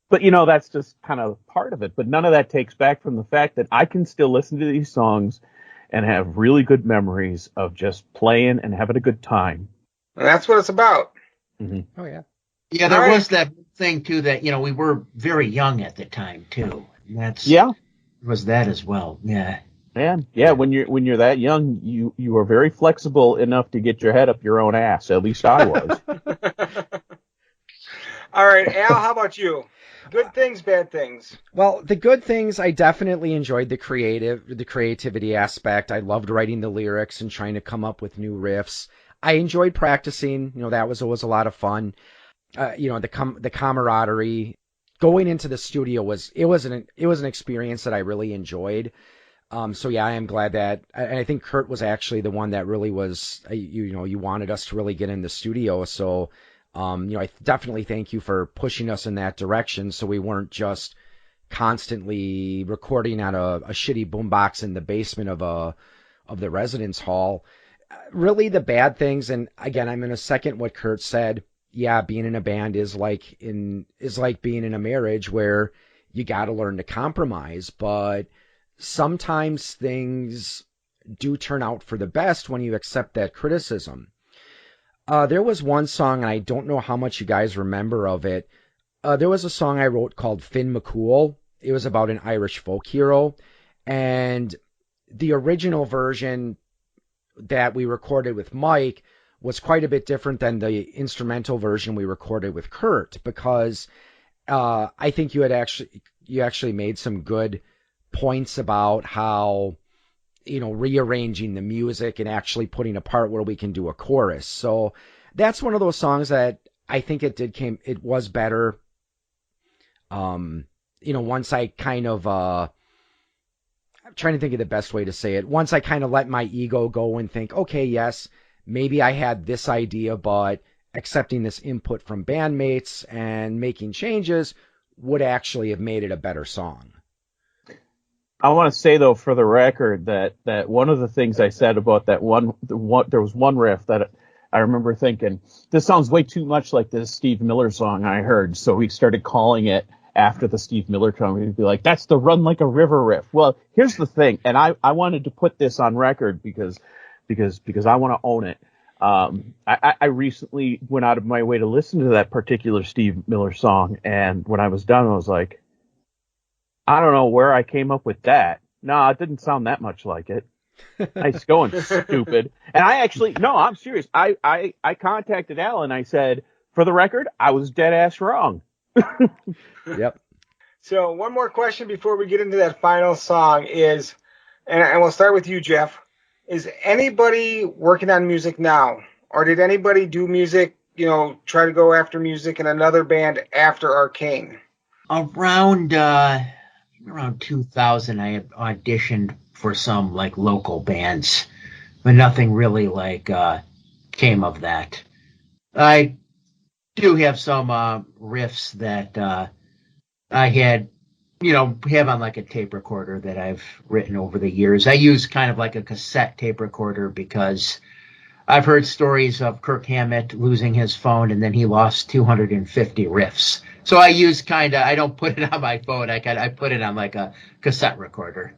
but that's just kind of part of it. But none of that takes back from the fact that I can still listen to these songs and have really good memories of just playing and having a good time. And that's what it's about. Mm-hmm. Oh, yeah. Yeah, there was that thing, too, that, we were very young at the time, too. And was that as well. Yeah. Yeah. When you're that young, you are very flexible enough to get your head up your own ass. At least I was. All right, Al, how about you? Good things, bad things. Well, the good things, I definitely enjoyed the creativity aspect. I loved writing the lyrics and trying to come up with new riffs. I enjoyed practicing. That was always a lot of fun. The camaraderie. Going into the studio was an experience that I really enjoyed. So yeah, I am glad that, and I think Kurt was actually the one that really was, you wanted us to really get in the studio. So, I definitely thank you for pushing us in that direction, so we weren't just constantly recording on a shitty boombox in the basement of the residence hall. Really, the bad things, and again, I'm going to second what Kurt said. Yeah, being in a band is like being in a marriage where you got to learn to compromise, but sometimes things do turn out for the best when you accept that criticism. There was one song, and I don't know how much you guys remember of it. There was a song I wrote called Finn McCool. It was about an Irish folk hero, and the original version that we recorded with Mike was quite a bit different than the instrumental version we recorded with Kurt, because I think you actually made some good points about how, rearranging the music and actually putting a part where we can do a chorus. So that's one of those songs that I think it was better. Once I kind of, I'm trying to think of the best way to say it. Once I kind of let my ego go and think, okay, yes, maybe I had this idea, but accepting this input from bandmates and making changes would actually have made it a better song. I want to say, though, for the record, that one of the things I said about that there was one riff that I remember thinking, this sounds way too much like this Steve Miller song I heard. So we started calling it after the Steve Miller song. We'd be like, that's the Run Like a River riff. Well, here's the thing. And I wanted to put this on record because I want to own it. I recently went out of my way to listen to that particular Steve Miller song. And when I was done, I was like, I don't know where I came up with that. No, it didn't sound that much like it. Nice going, stupid. And I'm serious. I contacted Al and I said, for the record, I was dead ass wrong. Yep. So one more question before we get into that final song is, and we'll start with you, Jeff. Is anybody working on music now? Or did anybody do music, try to go after music in another band after Arcane? Around 2000, I had auditioned for some local bands, but nothing really came of that. I do have some riffs that I had, have on a tape recorder that I've written over the years. I use kind of like a cassette tape recorder because I've heard stories of Kirk Hammett losing his phone and then he lost 250 riffs. So I use I don't put it on my phone. I put it on like a cassette recorder.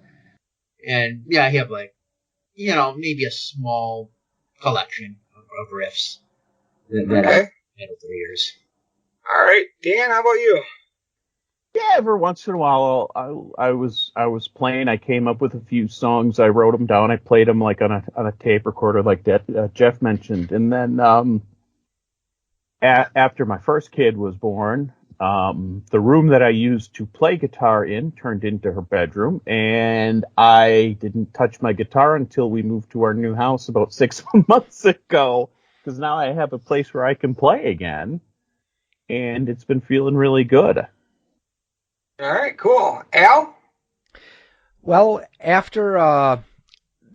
And yeah, I have maybe a small collection of riffs that I've had over the years. All right, Dan, how about you? Yeah, every once in a while, I was playing. I came up with a few songs. I wrote them down. I played them like on a tape recorder, like that Jeff mentioned. And then after my first kid was born, the room that I used to play guitar in turned into her bedroom, and I didn't touch my guitar until we moved to our new house about 6 months ago. Because now I have a place where I can play again, and it's been feeling really good. All right, cool. Al? Well, after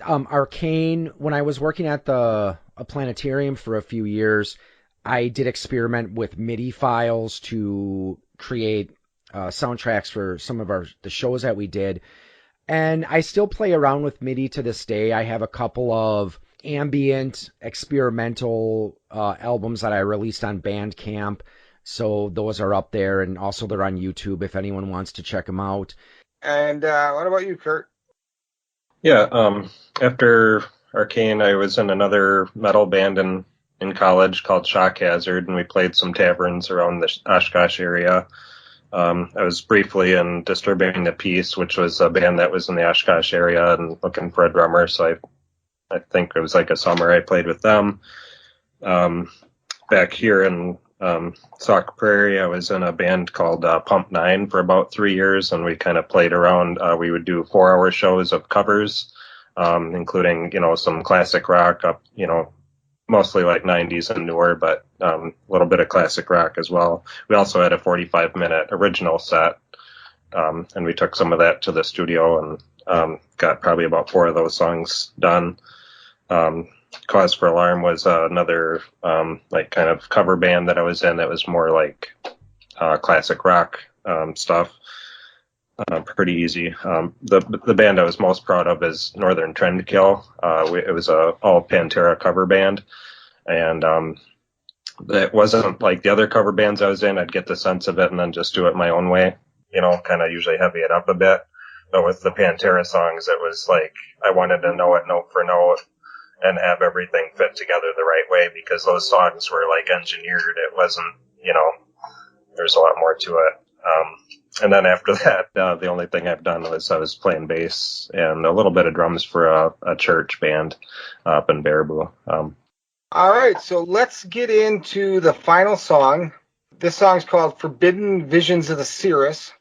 Arcane, when I was working at a planetarium for a few years, I did experiment with MIDI files to create soundtracks for some of the shows that we did. And I still play around with MIDI to this day. I have a couple of ambient, experimental albums that I released on Bandcamp. So those are up there, and also they're on YouTube if anyone wants to check them out. And what about you, Kurt? Yeah, after Arcane, I was in another metal band in college called Shock Hazard, and we played some taverns around the Oshkosh area. I was briefly in Disturbing the Peace, which was a band that was in the Oshkosh area and looking for a drummer, so I think it was like a summer I played with them. Back here in Sauk Prairie, I was in a band called Pump 9 for about 3 years, and we kind of played around. We would do 4-hour shows of covers, including, some classic rock up, mostly like 90s and newer, but a little bit of classic rock as well. We also had a 45-minute original set, and we took some of that to the studio and got probably about 4 of those songs done. Cause for Alarm was another like kind of cover band that I was in that was more like classic rock stuff. Pretty easy. The band I was most proud of is Northern Trendkill. It was a all Pantera cover band, and it wasn't like the other cover bands I was in. I'd get the sense of it and then just do it my own way, kind of usually heavy it up a bit. But with the Pantera songs, it was like I wanted to know it note for note and have everything fit together the right way, because those songs were like engineered. It wasn't, there's a lot more to it. And then after that, the only thing I've done was I was playing bass and a little bit of drums for a church band up in Baraboo. All right, so let's get into the final song. This song's called Forbidden Visions of the Seeress.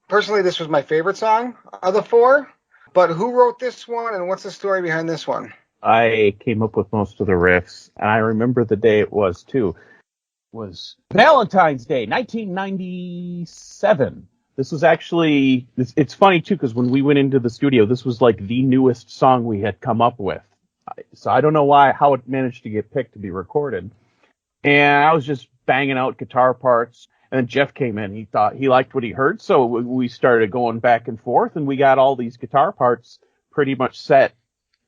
Personally, this was my favorite song of the 4, but who wrote this one and what's the story behind this one? I came up with most of the riffs, and I remember the day it was, too. It was Valentine's Day, 1997. This was actually, it's funny, too, because when we went into the studio, this was like the newest song we had come up with. So I don't know how it managed to get picked to be recorded. And I was just banging out guitar parts, and then Jeff came in. He liked what he heard, so we started going back and forth, and we got all these guitar parts pretty much set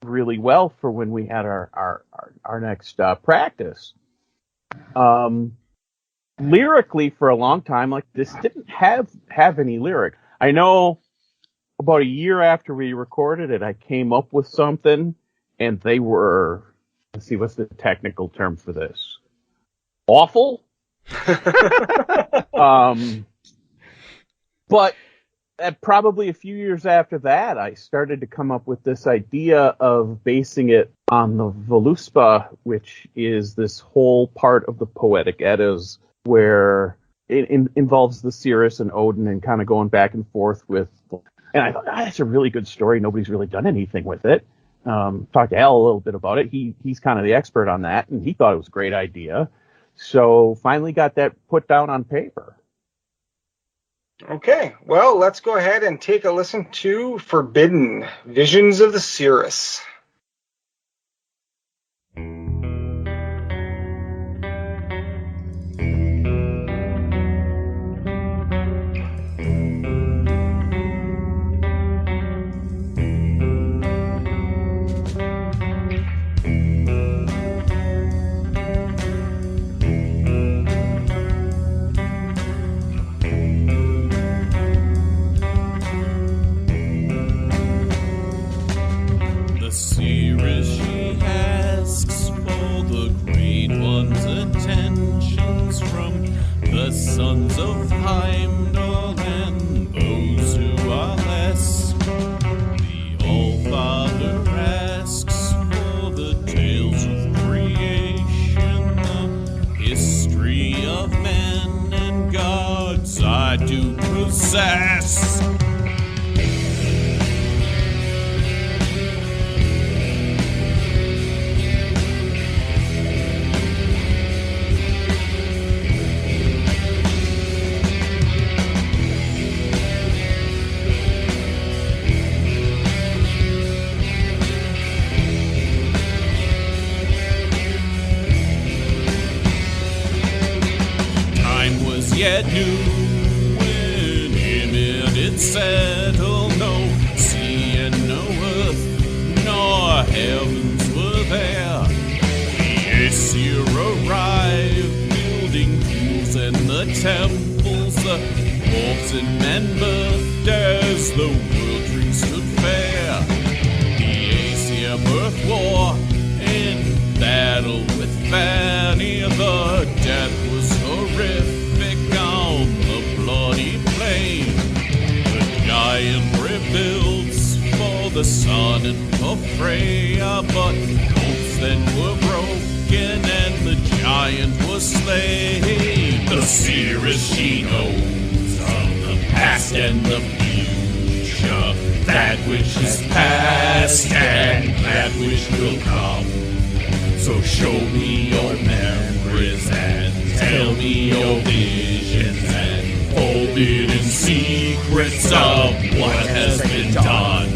really well for when we had our next practice. Lyrically, for a long time, like, this didn't have any lyric. I know about a year after we recorded it, I came up with something, and they were, let's see, what's the technical term for this? Awful? But probably a few years after that, I started to come up with this idea of basing it on the Voluspa, which is this whole part of the Poetic Eddas where it involves the Seeress and Odin and kind of going back and forth with. And I thought, that's a really good story. Nobody's really done anything with it. Talked to Al a little bit about it. He's kind of the expert on that, and he thought it was a great idea. So finally got that put down on paper. Okay, well, let's go ahead and take a listen to Forbidden Visions of the Seeress. sons of Heimdall and those who are less. The All-Father asks for the tales of creation, the history of men and gods I do possess. Yet new when him it did settle, no sea and no earth nor heavens were there. The Aesir arrived, building pools and the temples, the orcs and men birthed as the world tree stood fair. The Aesir birthed war in battle with Vanir, the death was horrific on the bloody plain. The giant rebuilds for the sun and for Freya, but hopes then were broken and the giant was slain. The Seeress, she knows of the past and the future, that which is past and that which will come. So show me your memories and tell me your visions and forbidden secrets of what has been done.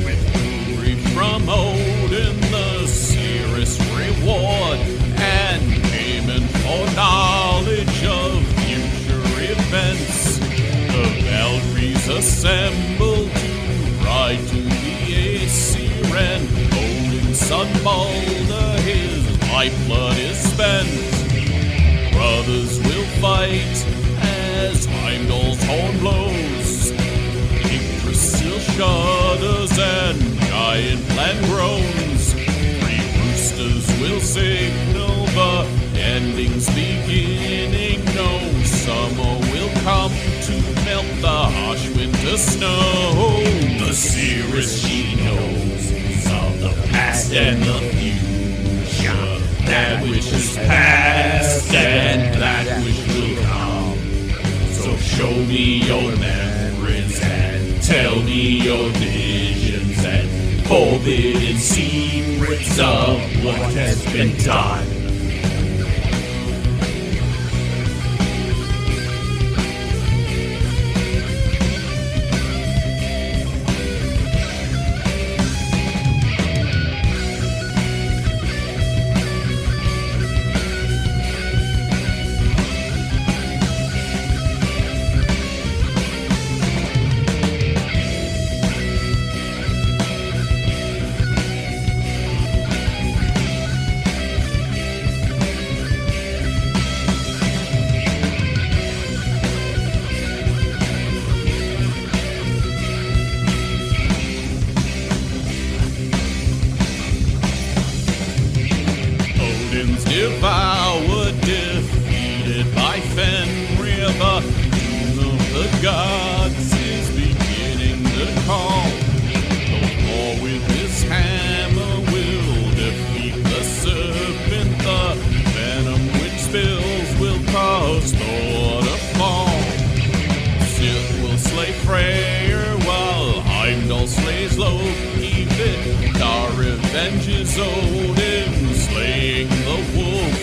With glory from Odin, the Seeress reward, and payment for knowledge of future events. The Valkyries assemble to ride to the Aesir, and Odin's son Balder, his lifeblood is spent. Brothers will fight as Heimdall's horn blows. Yggdrasil shudders and giant land groans. Three roosters will signal the ending's beginning. No summer will come to melt the harsh winter snow. The Seeress, she knows of the past and the future, that which is past and that which will come. So show me your memories and tell me your visions and forbidden secrets of what has been done. Devoured, defeated by Fenrir, the doom of the gods is beginning to call. Thor with his hammer will defeat the serpent, the venom which spills will cause Thor to fall. Sif will slay Freyr while Heimdall slays Loki. Our revenge is Odin slaying the wolf.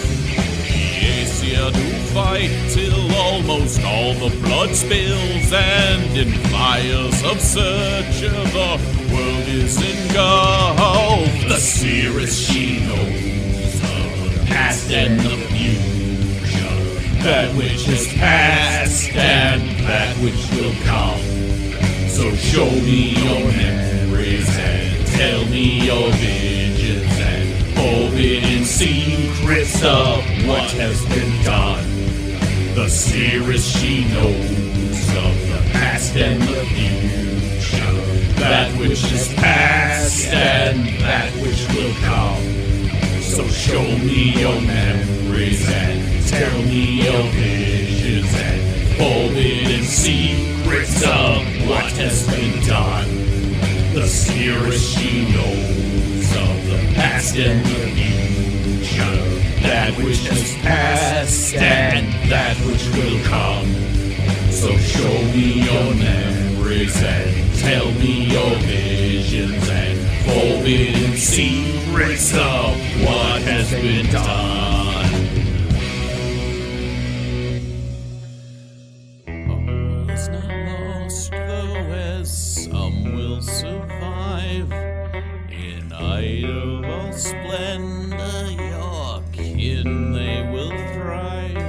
The Aesir do fight till almost all the blood spills, and in fires of search the world is engulfed. The Seeress, she knows of the past and the future, that which is past and that which will come. So show me your memories and tell me your visions and forbidden secrets of what has been done. The Seeress, she knows of the past and the future, that which is past and that which will come. So show me your memories and tell me your visions voice and tell me your visions and forbidden secrets of what has been done. All is not lost, though, as some will survive. In idle splendor, your kin they will thrive.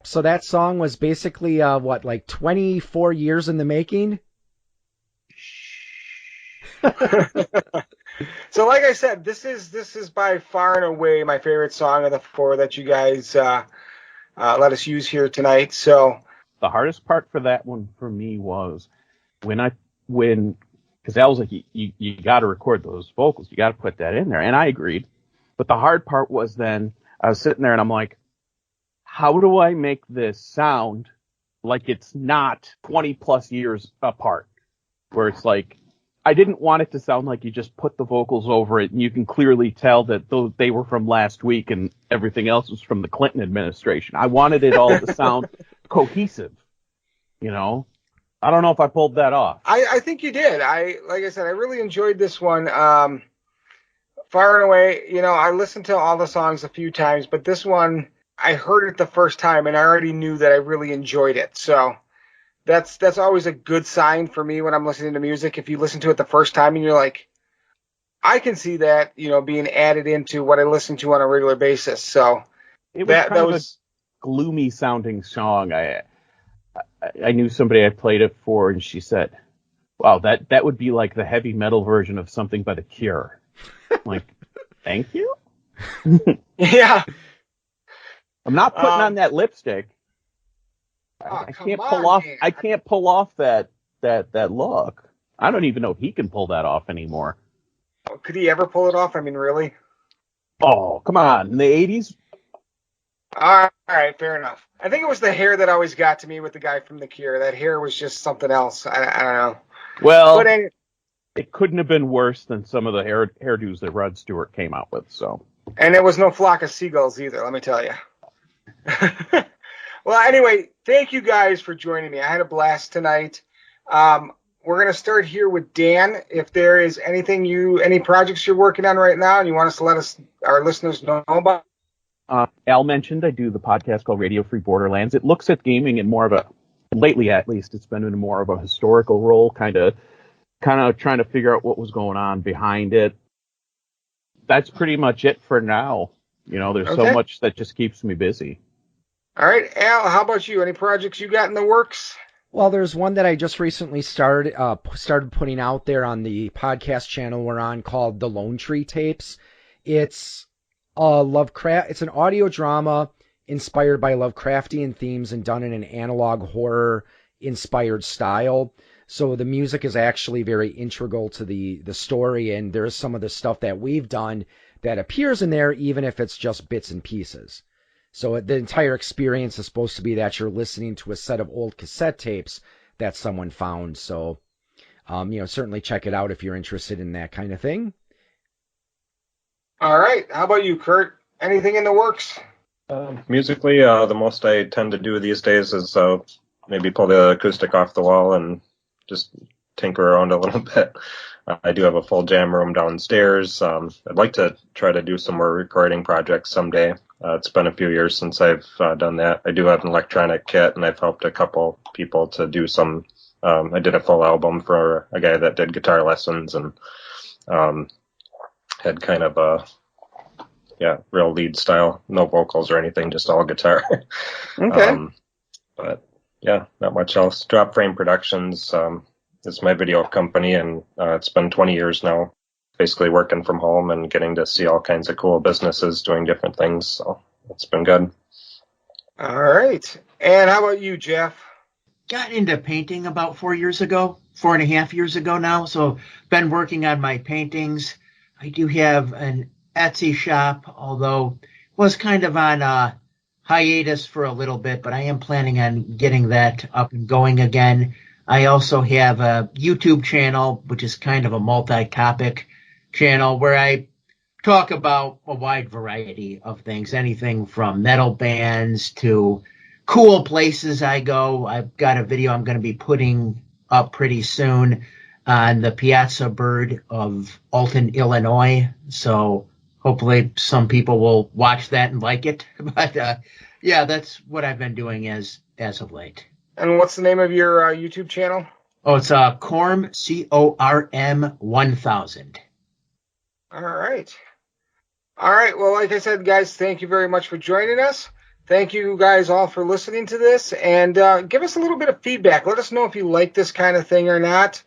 So that song was basically, like 24 years in the making? So, like I said, this is by far and away my favorite song of the four that you guys let us use here tonight. So, The hardest part for that one for me was because Al was like, you got to record those vocals, you got to put that in there, and I agreed. But the hard part was then I was sitting there and I'm like, how do I make this sound like it's not 20 plus years apart? Where it's like, I didn't want it to sound like you just put the vocals over it and you can clearly tell that they were from last week and everything else was from the Clinton administration. I wanted it all to sound cohesive, you know? I don't know if I pulled that off. I think you did. Like I said, I really enjoyed this one. Far and away, I listened to all the songs a few times, but this one, I heard it the first time and I already knew that I really enjoyed it. So that's always a good sign for me when I'm listening to music. If you listen to it the first time and you're like, I can see that, being added into what I listen to on a regular basis. So it was that was a gloomy sounding song. I knew somebody I played it for and she said, wow, that would be like the heavy metal version of something by The Cure. I'm like, thank you. Yeah. I'm not putting on that lipstick. I can't pull off. I can't pull off that look. I don't even know if he can pull that off anymore. Could he ever pull it off? I mean, really? Oh, come on! In the '80s. All right, fair enough. I think it was the hair that always got to me with the guy from The Cure. That hair was just something else. I don't know. Well, it couldn't have been worse than some of the hairdos that Rod Stewart came out with. So. And it was no flock of seagulls either. Let me tell you. Well, anyway, thank you guys for joining me. I had a blast tonight. We're going to start here with Dan. If there is any projects you're working on right now and you want us to let our listeners know about. Al mentioned I do the podcast called Radio Free Borderlands. It looks at gaming in lately at least, it's been in more of a historical role, kind of trying to figure out what was going on behind it. That's pretty much it for now. There's so much that just keeps me busy. All right, Al, how about you? Any projects you got in the works? Well, there's one that I just recently started putting out there on the podcast channel we're on called The Lone Tree Tapes. It's it's an audio drama inspired by Lovecraftian themes and done in an analog horror inspired style. So the music is actually very integral to the story, and there's some of the stuff that we've done that appears in there, even if it's just bits and pieces. So the entire experience is supposed to be that you're listening to a set of old cassette tapes that someone found. So, certainly check it out if you're interested in that kind of thing. All right. How about you, Kurt? Anything in the works? Musically, the most I tend to do these days is maybe pull the acoustic off the wall and just tinker around a little bit. I do have a full jam room downstairs. I'd like to try to do some more recording projects someday. It's been a few years since I've done that. I do have an electronic kit, and I've helped a couple people to do some. I did a full album for a guy that did guitar lessons and had kind of a real lead style, no vocals or anything, just all guitar. Okay. But yeah, not much else. Drop Frame Productions is my video company, and it's been 20 years now. Basically working from home and getting to see all kinds of cool businesses doing different things. So it's been good. All right. And how about you, Jeff? Got into painting about 4.5 years ago now. So been working on my paintings. I do have an Etsy shop, although was kind of on a hiatus for a little bit, but I am planning on getting that up and going again. I also have a YouTube channel, which is kind of a multi-topic channel where I talk about a wide variety of things, anything from metal bands to cool places I go. I've got a video I'm going to be putting up pretty soon on the Piazza Bird of Alton, Illinois. So hopefully some people will watch that and like it. But yeah, that's what I've been doing as of late. And what's the name of your YouTube channel? Oh, it's Corm, CORM 1000. All right. All right. Well, like I said, guys, thank you very much for joining us. Thank you guys all for listening to this, and give us a little bit of feedback. Let us know if you like this kind of thing or not.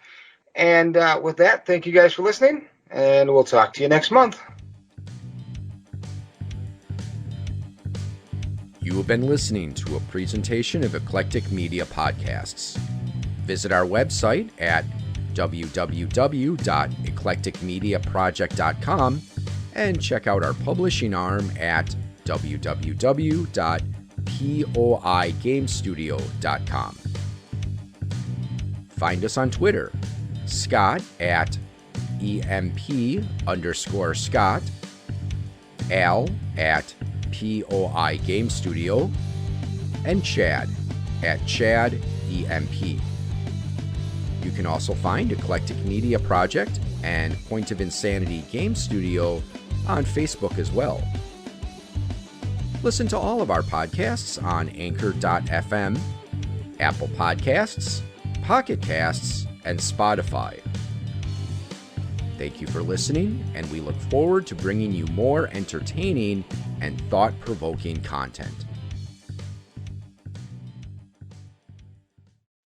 And with that, thank you guys for listening, and we'll talk to you next month. You have been listening to a presentation of Eclectic Media Podcasts. Visit our website at www.eclecticmediaproject.com and check out our publishing arm at www.poigamestudio.com. Find us on Twitter, Scott at EMP_Scott, Al at POI Game Studio, and Chad at Chad EMP. You can also find Eclectic Media Project and Point of Insanity Game Studio on Facebook as well. Listen to all of our podcasts on Anchor.fm, Apple Podcasts, Pocket Casts, and Spotify. Thank you for listening, and we look forward to bringing you more entertaining and thought-provoking content.